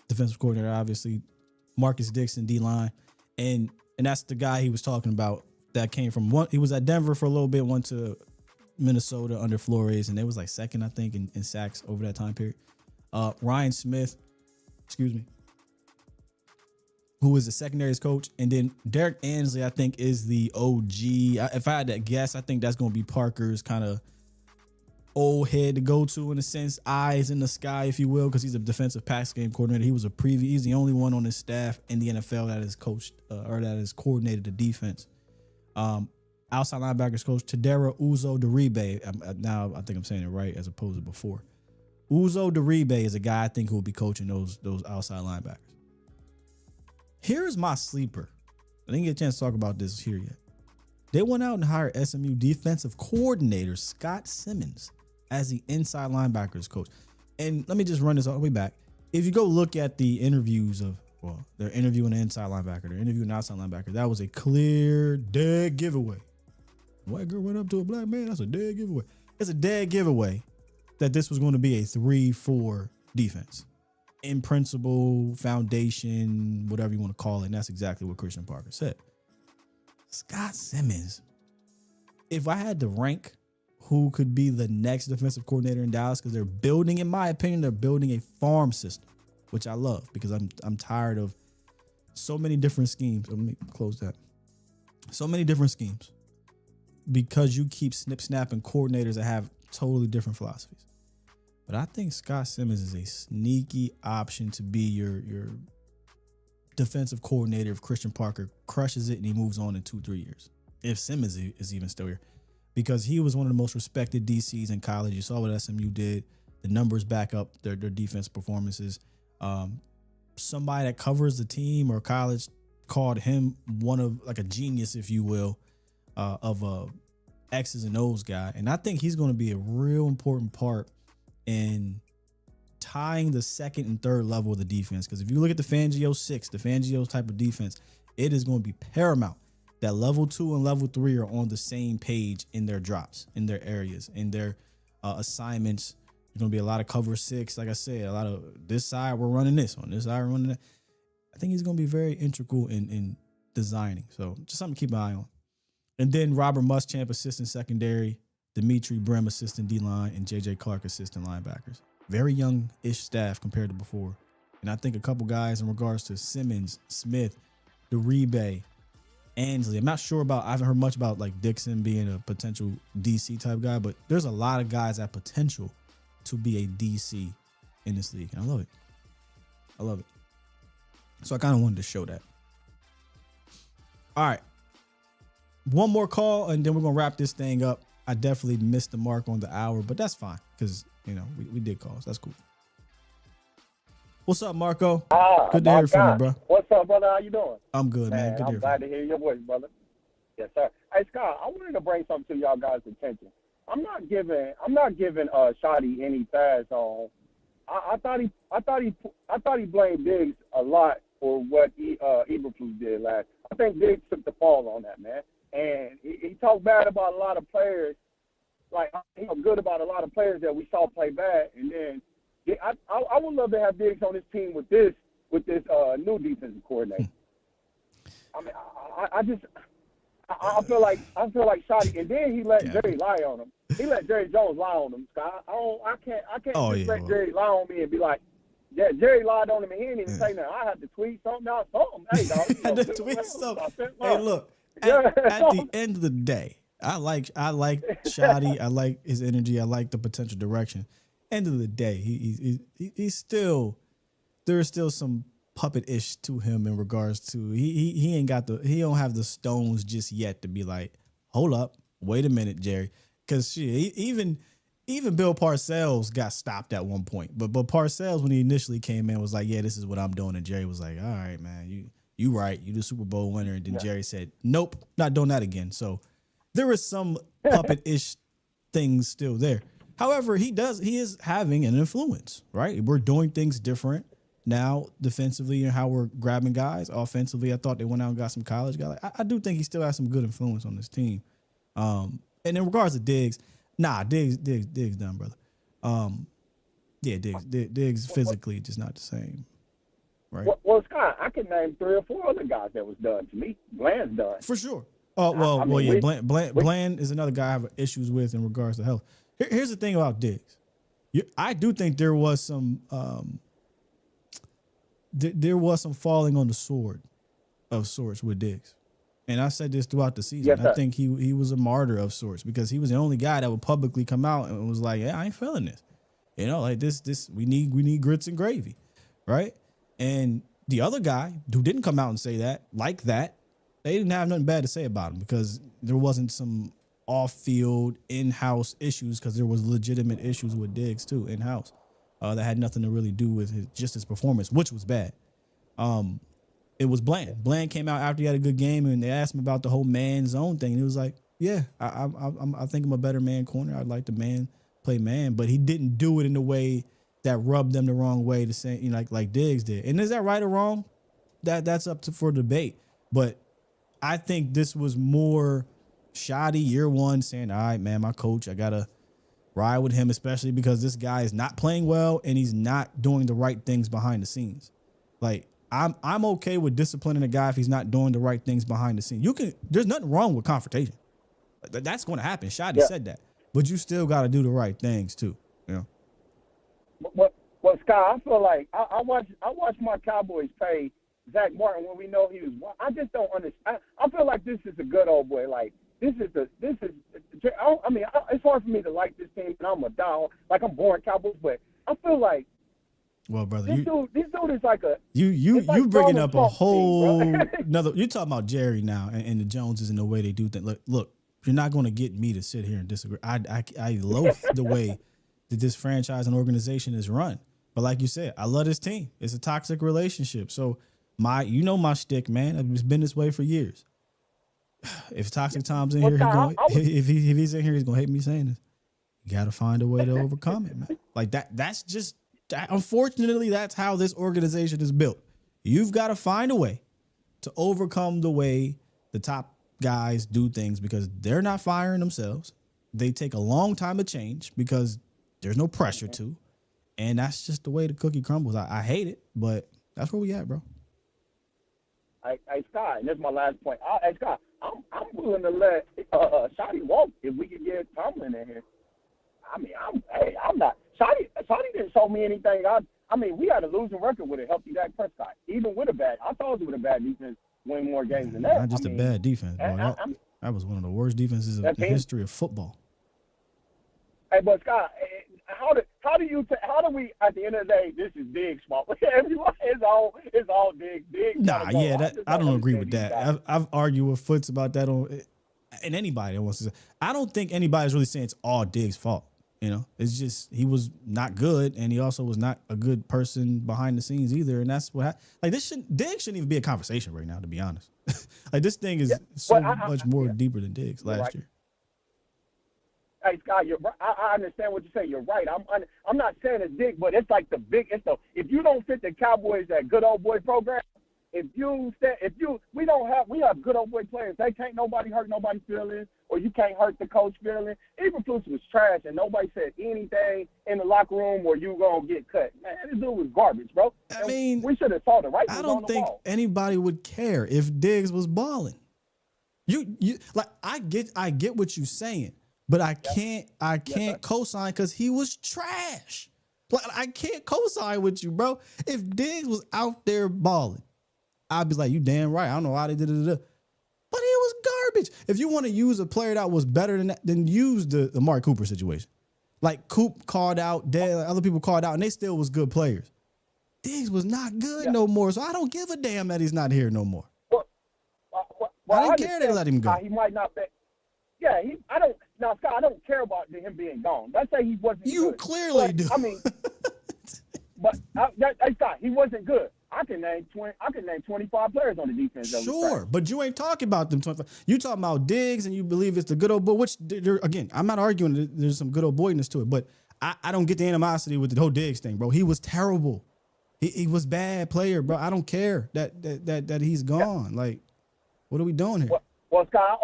defensive coordinator, obviously, Marcus Dixon, D-line, and that's the guy he was talking about that came from he was at Denver for a little bit, went to Minnesota under Flores, and they was second, I think, in sacks over that time period. Ryan Smith, who is the secondaries coach, and then Derek Ansley, I think, is the OG. If I had to guess, I think that's going to be Parker's kind of old head to go to, in a sense, eyes in the sky, if you will, because he's a defensive pass game coordinator. He was he's the only one on his staff in the NFL that has coached or that has coordinated the defense. Outside linebackers coach Tadera Uzo-Diribe. Now I think I'm saying it right as opposed to before. Uzo-Diribe is a guy I think who will be coaching those outside linebackers. Here's my sleeper. I didn't get a chance to talk about this here yet. They went out and hired SMU defensive coordinator Scott Simmons as the inside linebackers coach. And let me just run this all the way back. If you go look at the interviews they're interviewing an inside linebacker, they're interviewing an outside linebacker. That was a clear, dead giveaway. White girl went up to a black man. That's a dead giveaway. It's a dead giveaway that this was going to be a 3-4 defense. In principle, foundation, whatever you want to call it. And that's exactly what Christian Parker said. Scott Simmons. If I had to rank who could be the next defensive coordinator in Dallas, because they're building, in my opinion, they're building a farm system, which I love because I'm tired of so many different schemes. Let me close that. So many different schemes because you keep snapping coordinators that have totally different philosophies. But I think Scott Simmons is a sneaky option to be your defensive coordinator if Christian Parker crushes it and he moves on in 2-3 years. If Simmons is even still here. Because he was one of the most respected DCs in college. You saw what SMU did. The numbers back up their defense performances. Somebody that covers the team or college called him one of a genius, if you will, of a X's and O's guy. And I think he's going to be a real important part in tying the second and third level of the defense. Because if you look at the Fangio 6, the Fangio type of defense, it is going to be paramount that level 2 and level 3 are on the same page in their drops, in their areas, in their assignments. There's going to be a lot of cover 6. Like I said, a lot of this side, we're running this. On this side, we're running that. I think he's going to be very integral in designing. So just something to keep an eye on. And then Robert Muschamp, assistant secondary, Dimitri Brem, assistant D-line, and J.J. Clark, assistant linebackers. Very young-ish staff compared to before. And I think a couple guys in regards to Simmons, Smith, Diribe, Ansley. I'm not sure about, I haven't heard much about Dixon being a potential DC type guy, but there's a lot of guys that potential to be a DC in this league. And I love it. I love it. So I kind of wanted to show that. All right. One more call, and then we're going to wrap this thing up. I definitely missed the mark on the hour, but that's fine because we did calls. That's cool. What's up, Marco? Good to hear from you, bro. What's up, brother? How you doing? I'm good, man. Good to hear I'm glad to hear your voice, brother. Yes, sir. Hey, Scott, I wanted to bring something to y'all guys' attention. I'm not giving Shotty any pass on. I thought he blamed Diggs a lot for what Eberflus did last. I think Diggs took the fall on that, man. And he talked bad about a lot of players, like good about a lot of players that we saw play bad. And then I would love to have Diggs on this team with this new defensive coordinator. I mean, I feel like Shotty, and then he let Jerry lie on him. He let Jerry Jones lie on him, Scott. I can't let Jerry lie on me and be like, yeah, Jerry lied on him and he didn't even say nothing. I had to tweet something out. Hey, dog. I had to tweet something. Hey, look, at the end of the day, I like Shotty. I like his energy. I like the potential direction. End of the day, he's still, there's still some puppet-ish to him in regards to he don't have the stones just yet to be like, hold up, wait a minute, Jerry, because even Bill Parcells got stopped at one point, but Parcells, when he initially came in, was like, yeah, this is what I'm doing, and Jerry was like, all right, man, you right, you the Super Bowl winner, and then Jerry said, nope, not doing that again. So there is some puppet-ish things still there. However, he is having an influence, right? We're doing things different now defensively and how we're grabbing guys. Offensively, I thought they went out and got some college guys. I do think he still has some good influence on this team. And in regards to Diggs, Diggs done, brother. Diggs physically just not the same, right? Well, Scott, I can name 3 or 4 other guys that was done to me. Bland's done. For sure. Bland is another guy I have issues with in regards to health. Here's the thing about Diggs. I do think there was some falling on the sword of sorts with Diggs. And I said this throughout the season. Yes, I think he was a martyr of sorts because he was the only guy that would publicly come out and was like, yeah, I ain't feeling this. Like this we need grits and gravy, right? And the other guy who didn't come out and say that, like that, they didn't have nothing bad to say about him because there wasn't some off-field, in-house issues, because there was legitimate issues with Diggs too, in-house, that had nothing to really do with his performance, which was bad. It was Bland. Bland came out after he had a good game, and they asked him about the whole man zone thing, and he was like, yeah, I think I'm a better man corner. I'd like to play man, but he didn't do it in a way that rubbed them the wrong way, to say, like Diggs did. And is that right or wrong? That's up for debate. But I think this was more Shotty year one saying, all right, man, my coach, I got to ride with him, especially because this guy is not playing well and he's not doing the right things behind the scenes. Like, I'm okay with disciplining a guy if he's not doing the right things behind the scenes. There's nothing wrong with confrontation. That's going to happen. Shotty said that. But you still got to do the right things too. Well, Scott, I feel like I watched my Cowboys pay Zach Martin when we know he was. I just don't understand. I feel like this is a good old boy. Like, this is. I mean, it's hard for me to like this team, and I'm a dog. Like, I'm born Cowboys, but I feel like. Well, brother, this dude is like a. You bringing up a whole another. You're talking about Jerry now and the Joneses and the way they do things. Look, you're not going to get me to sit here and disagree. I loathe the way that this franchise and organization is run. But like you said, I love this team. It's a toxic relationship. So my shtick, man. It's been this way for years. If Toxic Tom's in here, if he's in here, he's gonna hate me saying this. You gotta find a way to overcome it, man. Like that's just that. Unfortunately, that's how this organization is built. You've got to find a way to overcome the way the top guys do things because they're not firing themselves. They take a long time to change because there's no pressure to. And that's just the way the cookie crumbles. I hate it, but that's where we at, bro. Hey, Scott, and this is my last point. Hey, Scott, I'm willing to let Shotty walk if we can get Tomlin in here. I mean, I'm not. Shotty didn't show me anything. I mean, we had a losing record with a healthy Dak Prescott. Even with a bad, I told you with a bad defense, win more games than that. Not just a bad defense, bro. That was one of the worst defenses in the history of football. Hey, but Scott, how do we at the end of the day? This is Diggs' fault. It's all Diggs. Nah, yeah, I don't agree with that. I've argued with Foots about that. and anybody that wants to say, I don't think anybody's really saying it's all Diggs' fault. You know, it's just he was not good, and he also was not a good person behind the scenes either. And that's what Diggs shouldn't even be a conversation right now, to be honest. Like this thing is much more deeper than Diggs last year. Hey Scott, you're right. I understand what you're saying. You're right. I'm not saying it's big, but it's like if you don't fit the Cowboys that good old boy program, we have good old boy players. They can't nobody hurt nobody's feelings, or you can't hurt the coach feeling. Even Flus was trash, and nobody said anything in the locker room where you gonna get cut. Man, this dude was garbage, bro. I mean, we should have saw the right. I don't think anybody would care if Diggs was balling. You like I get what you're saying, but I can't co-sign because he was trash. Like I can't co-sign with you, bro. If Diggs was out there balling, I'd be like, you damn right. I don't know why they did it. But he was garbage. If you want to use a player that was better than that, then use the Amari Cooper situation. Like Coop called out, other people called out, and they still was good players. Diggs was not good no more, so I don't give a damn that he's not here no more. Well, I didn't care they let him go. He might not be. Yeah, Scott, I don't care about him being gone. Let's say he wasn't good. You clearly do. I mean, Scott, he wasn't good. I can name 25 players on the defense. Sure, but you ain't talking about them 25. You talking about Diggs, and you believe it's the good old boy. Which, again, I'm not arguing that there's some good old boyness to it, but I don't get the animosity with the whole Diggs thing, bro. He was terrible. He was bad player, bro. I don't care that he's gone. Yeah. Like, what are we doing here? Well, Scott,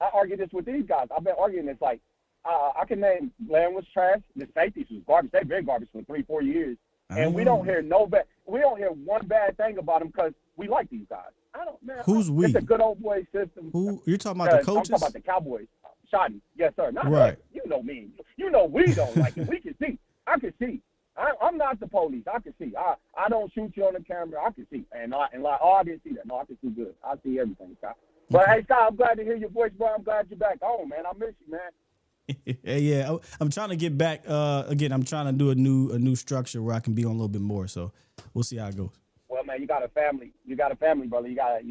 I argue this with these guys. I've been arguing this. Like, I can name Lamb was trash. The safeties was garbage. They've been garbage for 3-4 years. And we don't hear one bad thing about them because we like these guys. Who's we? It's a good old boy system. Who you're talking about? The coaches? I'm talking about the Cowboys. Shoddy, yes sir. Not right. Us. You know me. You know we don't like it. We can see. I can see. I'm not the police. I can see. I don't shoot you on the camera. I can see. And I didn't see that. No, I can see good. I see everything, Scott. But hey, Scott, I'm glad to hear your voice, bro. I'm glad you're back home, man. I miss you, man. Yeah, I'm trying to get back. Again, I'm trying to do a new structure where I can be on a little bit more. So we'll see how it goes. Well, man, you got a family. You got a family, brother. I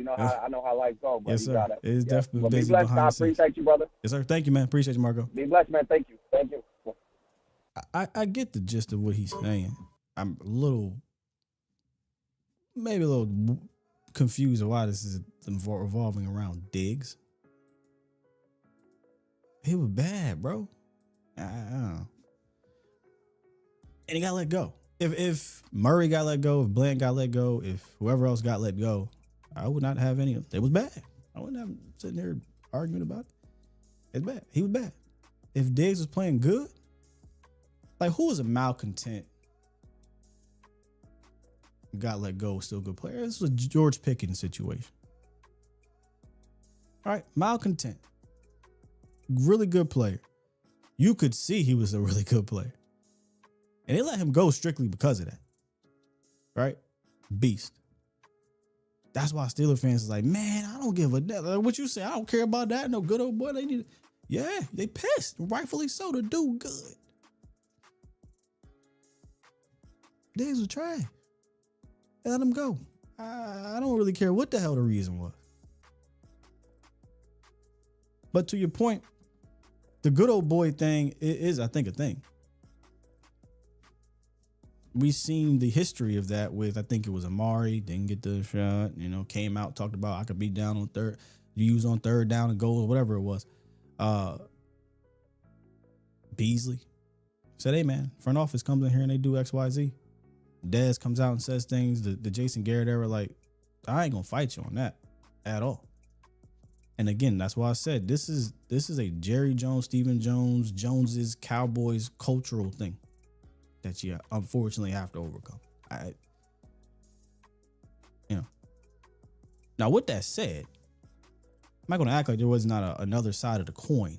know how life goes. Yes, sir. It's definitely busy be blessed. behind I the scenes. appreciate you, brother. Yes, sir. Thank you, man. Appreciate you, Marco. Be blessed, man. Thank you. I get the gist of what he's saying. I'm maybe a little confused of why this is revolving around Diggs. He was bad, bro. I don't know. And he got let go. If Murray got let go, if Bland got let go, if whoever else got let go, I would not have any of it. It was bad. I wouldn't have sitting there arguing about it. It's bad. He was bad. If Diggs was playing good, like who was a malcontent, got let go, still a good player? This was a George Pickens situation. All right, malcontent. Really good player. You could see he was a really good player. And they let him go strictly because of that. Right? Beast. That's why Steeler fans is like, man, I don't give a damn. Like what you say, I don't care about that. No good old boy. They pissed. Rightfully so. The dude good. Diggs was trash. They let him go. I don't really care what the hell the reason was. But to your point, the good old boy thing is, I think, a thing. We've seen the history of that with, I think it was Amari, didn't get the shot, came out, talked about I could be down on third, use on third down and goal, whatever it was. Beasley said, hey man, front office comes in here and they do X, Y, Z. Dez comes out and says things, the Jason Garrett era, like, I ain't gonna fight you on that at all. And again, that's why I said this is a Jerry Jones, Stephen Jones, Jones's Cowboys cultural thing that you unfortunately have to overcome. Now with that said, I'm not gonna act like there was not another side of the coin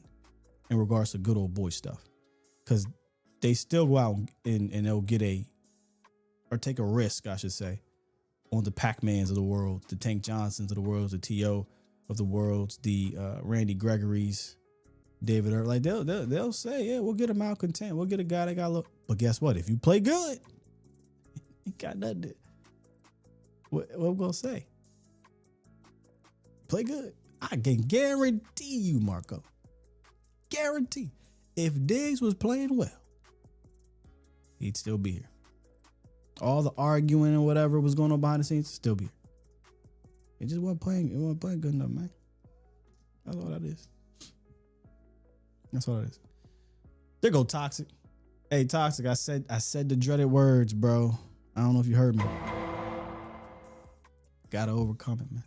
in regards to good old boy stuff, because they still go out and they'll get take a risk, I should say, on the Pac-Mans of the world, the Tank Johnsons of the world, the T.O. of the world, the Randy Gregory's, David Earl. Like they'll say, yeah, we'll get a malcontent. We'll get a guy that got look. But guess what? If you play good, you got nothing to, what we gonna say? Play good. I can guarantee you, Marco. Guarantee. If Diggs was playing well, he'd still be here. All the arguing and whatever was going on behind the scenes, still be here. It just wasn't playing. It wasn't playing good enough, man. That's all that is. That's all it is. There go Toxic. Hey, Toxic, I said the dreaded words, bro. I don't know if you heard me. Gotta overcome it, man.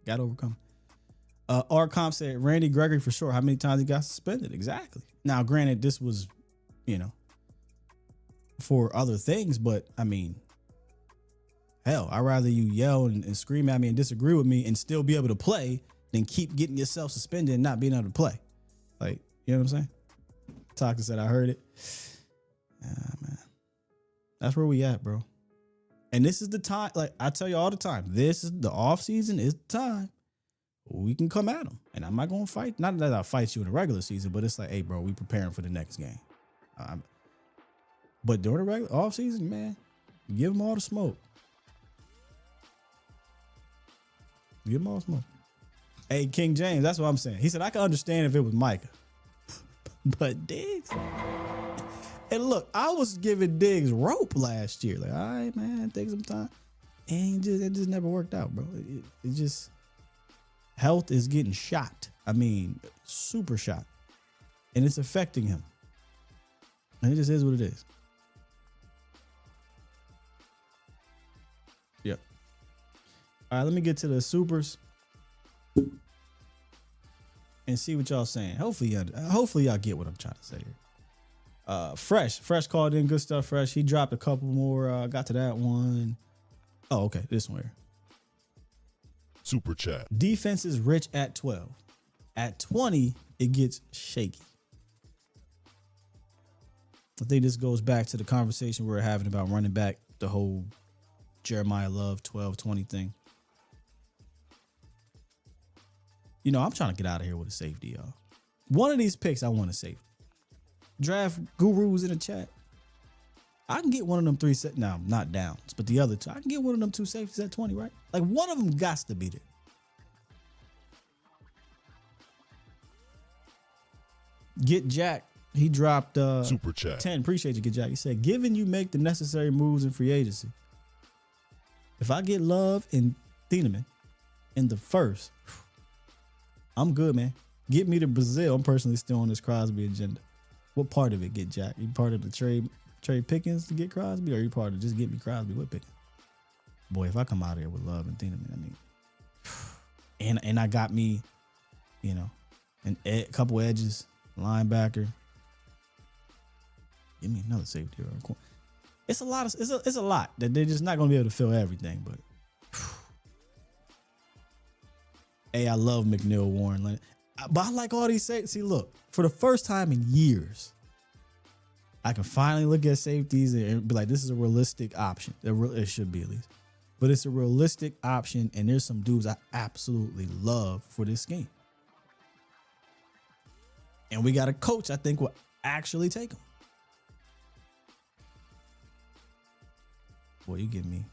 Gotta overcome it. R-Comp said Randy Gregory for sure. How many times he got suspended? Exactly. Now, granted, this was, for other things, but I mean, hell, I'd rather you yell and scream at me and disagree with me and still be able to play than keep getting yourself suspended and not being able to play. Like, you know what I'm saying? Toxic said, I heard it. Man. That's where we at, bro. And this is the time, like I tell you all the time, this is the off season is the time we can come at them. And I'm not going to fight. Not that I'll fight you in the regular season, but it's like, hey, bro, we preparing for the next game. But during the regular off season, man, give them all the smoke. Give them all the smoke. Hey, King James, that's what I'm saying. He said, I can understand if it was Micah. But Diggs. And look, I was giving Diggs rope last year. Like, all right, man, take some time. And it just never worked out, bro. It just, health is getting shot. I mean, super shot. And it's affecting him. And it just is what it is. Yep. All right, let me get to the supers and see what y'all saying. Hopefully y'all get what I'm trying to say here. Fresh called in. Good stuff, Fresh. He dropped a couple more. Got to that one. Oh, okay. This one here. Super chat. Defense is rich at 12. At 20, it gets shaky. I think this goes back to the conversation we were having about running back, the whole Jeremiah Love 12-20 thing. I'm trying to get out of here with a safety, y'all. One of these picks, I want a safety. Draft gurus in the chat. I can get one of them three set. No, not downs, but the other two. I can get one of them two safeties at 20, right? Like one of them got to be there. Get Jack. He dropped Super chat 10. Appreciate you, Get Jack. He said, given you make the necessary moves in free agency, if I get Love and Thieneman in the first, I'm good, man. Get me to Brazil. I'm personally still on this Crosby agenda. What part of it, Get Jack? You part of the trade Pickens to get Crosby, or you part of just get me Crosby with Pickens? Boy, if I come out of here with Love and Thieneman, I mean, and I got me, a couple edges, linebacker. Give me another safety or a corner. It's a lot. It's a lot that they're just not going to be able to fill everything. But hey, I love McNeil, Warren. But I like all these safeties. See, look, for the first time in years, I can finally look at safeties and be like, this is a realistic option. It should be at least. But it's a realistic option, and there's some dudes I absolutely love for this scheme. And we got a coach I think will actually take them. Boy, you give me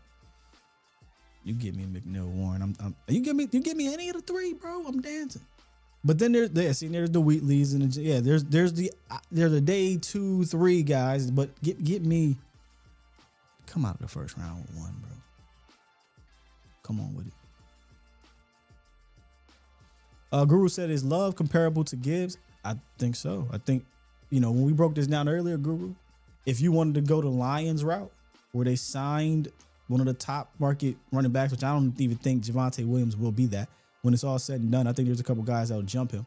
McNeil, Warren. You give me any of the three, bro. I'm dancing. But then there's the Wheatleys and there's the day 2, 3 guys. But get me, come out of the first round with one, bro. Come on with it. Guru said, is Love comparable to Gibbs? I think so. I think, when we broke this down earlier, Guru, if you wanted to go the Lions route, where they signed one of the top market running backs, which I don't even think Javonte Williams will be that. When it's all said and done, I think there's a couple guys that will jump him.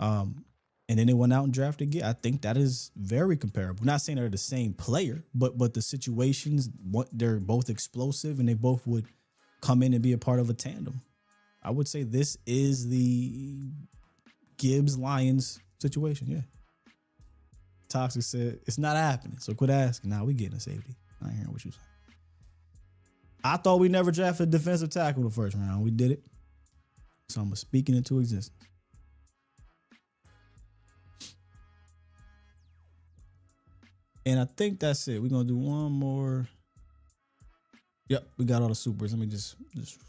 And then they went out and drafted again. I think that is very comparable. Not saying they're the same player, but the situations, they're both explosive and they both would come in and be a part of a tandem. I would say this is the Gibbs Lions situation. Yeah. Toxic said it's not happening, so quit asking. Nah, we getting a safety. I ain't hearing what you saying. I thought we never drafted a defensive tackle in the first round. We did it. So I'm speaking into existence. And I think that's it. We're going to do one more. Yep, we got all the supers. Let me just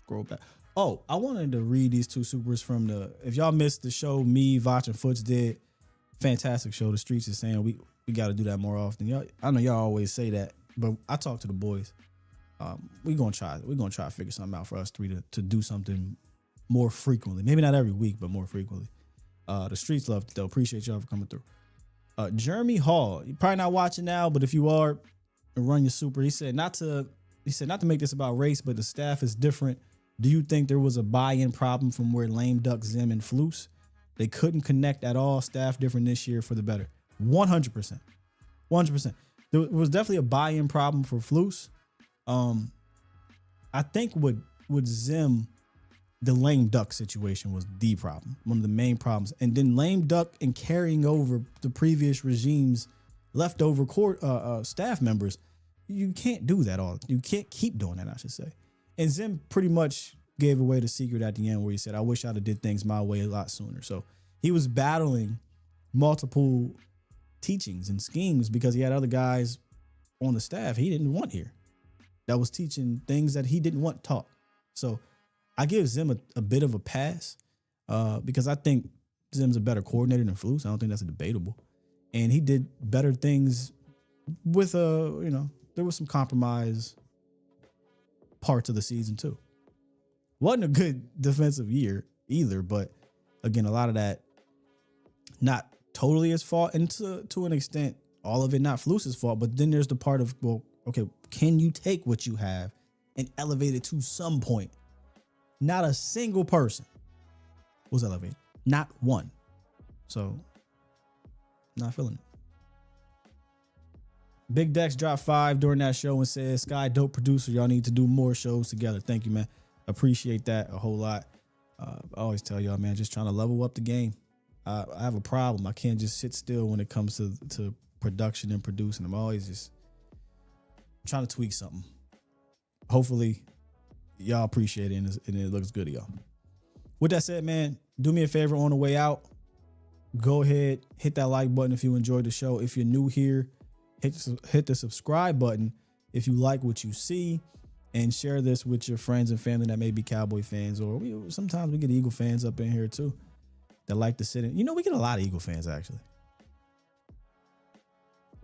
scroll back. Oh, I wanted to read these two supers from if y'all missed the show, me, Vach, and Foots did. Fantastic show. The Streets is saying we got to do that more often. Y'all, I know y'all always say that, but I talk to the boys. We're gonna try to figure something out for us three to do something more frequently. Maybe not every week, but more frequently. The Streets love it though. Appreciate y'all for coming through. Jeremy Hall, you're probably not watching now, but if you are, run your super. He said not to make this about race, but the staff is different. Do you think there was a buy-in problem from where Lame Duck, Zim, and Flus? They couldn't connect at all. Staff different this year for the better. 100%. 100%. There was definitely a buy-in problem for Flus. I think with Zim, the Lame Duck situation was the problem, one of the main problems. And then Lame Duck and carrying over the previous regime's leftover staff members, you can't do that all. You can't keep doing that, I should say. And Zim pretty much gave away the secret at the end where he said, I wish I'd have did things my way a lot sooner. So he was battling multiple teachings and schemes because he had other guys on the staff he didn't want here that was teaching things that he didn't want taught. So I give Zim a bit of a pass because I think Zim's a better coordinator than Flus. I don't think that's debatable. And he did better things with there was some compromise parts of the season too. Wasn't a good defensive year either, but again, a lot of that not totally his fault, and to an extent, all of it not Flus's fault. But then there's the part of, well, okay, can you take what you have and elevate it to some point? Not a single person was elevated, not one. So, not feeling it. Big Dex dropped 5 during that show and said, Sky, dope producer. Y'all need to do more shows together. Thank you, man. Appreciate that a whole lot. I always tell y'all, man, just trying to level up the game. I have a problem. I can't just sit still when it comes to production and producing. I'm always just trying to tweak something. Hopefully, y'all appreciate it and it looks good to y'all. With that said, man, do me a favor on the way out. Go ahead, hit that like button if you enjoyed the show. If you're new here, hit the subscribe button if you like what you see, and share this with your friends and family that may be Cowboy fans, or sometimes we get Eagle fans up in here too that like to sit in. We get a lot of Eagle fans actually.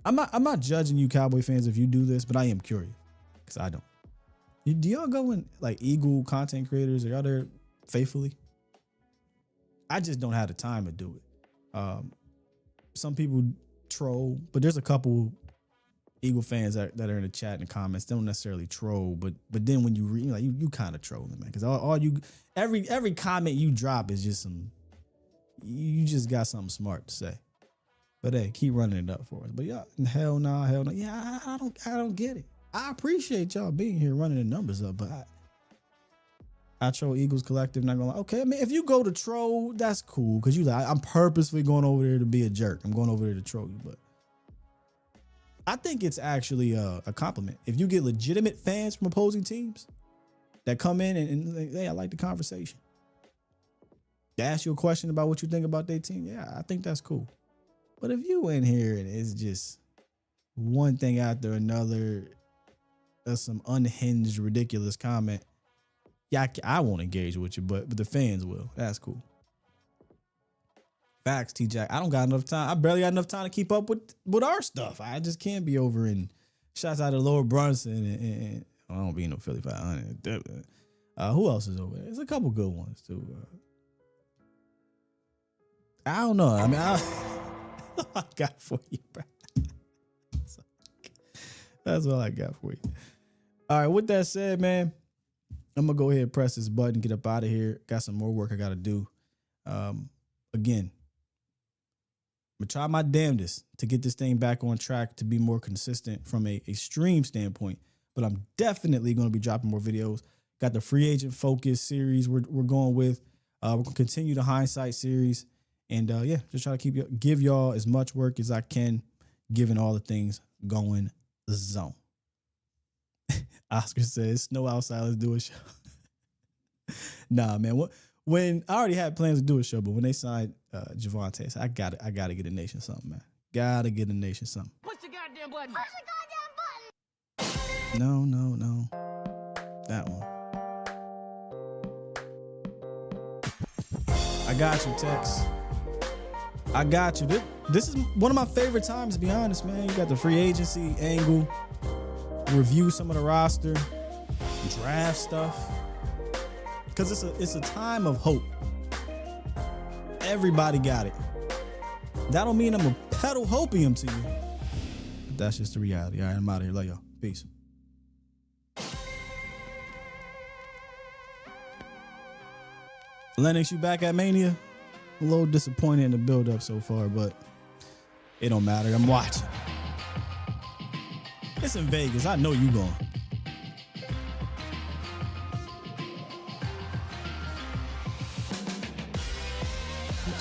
I'm not judging you Cowboy fans if you do this, but I am curious because I don't. Do y'all go in like Eagle content creators? Are y'all there faithfully? I just don't have the time to do it. Some people troll, but there's a couple Eagle fans that are in the chat and the comments. They don't necessarily troll, but then when you read, you kind of trolling, man, because every comment you drop is just you just got something smart to say. But hey, keep running it up for us. But yeah, hell no. Yeah, I don't get it. I appreciate y'all being here running the numbers up, but I troll Eagles Collective. Not gonna lie. Okay, I mean, if you go to troll, that's cool because I'm purposely going over there to be a jerk. I'm going over there to troll you, but I think it's actually a compliment if you get legitimate fans from opposing teams that come in and like, hey, I like the conversation. They ask you a question about what you think about their team. Yeah, I think that's cool. But if you in here and it's just one thing after another, some unhinged, ridiculous comment, yeah, I won't engage with you, but the fans will. That's cool. Facts, T-Jack. I don't got enough time. I barely got enough time to keep up with our stuff. I just can't be over in shots out of Lower Brunson and I don't be no Philly 500. Who else is over there? There's a couple good ones too. I don't know. I mean, I got for you, bro. That's all I got for you. All right, with that said, man, I'm gonna go ahead and press this button, get up out of here. Got some more work I gotta do. Again, I'm gonna try my damnedest to get this thing back on track to be more consistent from a stream standpoint. But I'm definitely gonna be dropping more videos. Got the free agent focus series we're going with. We're gonna continue the hindsight series, and yeah, just try to give y'all as much work as I can, given all the things going zone. Oscar says, snow outside, let's do a show. Nah, man. When I already had plans to do a show, but when they signed Javonte, I gotta get a nation something, man. Gotta get a nation something. Push the goddamn button. Push the goddamn button. No. I got you, Tex. I got you. This is one of my favorite times, to be honest, man. You got the free agency angle, review some of the roster, draft stuff. Because it's a time of hope. Everybody got it. That don't mean I'm going to peddle hopium to you. But that's just the reality. All right, I'm out of here. Love y'all. Peace. Lennox, you back at Mania? A little disappointed in the build-up so far, but it don't matter. I'm watching. It's in Vegas. I know you going.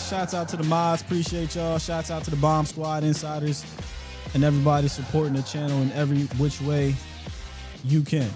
Shouts out to the mods. Appreciate y'all. Shouts out to the Bomb Squad insiders and everybody supporting the channel in every which way you can.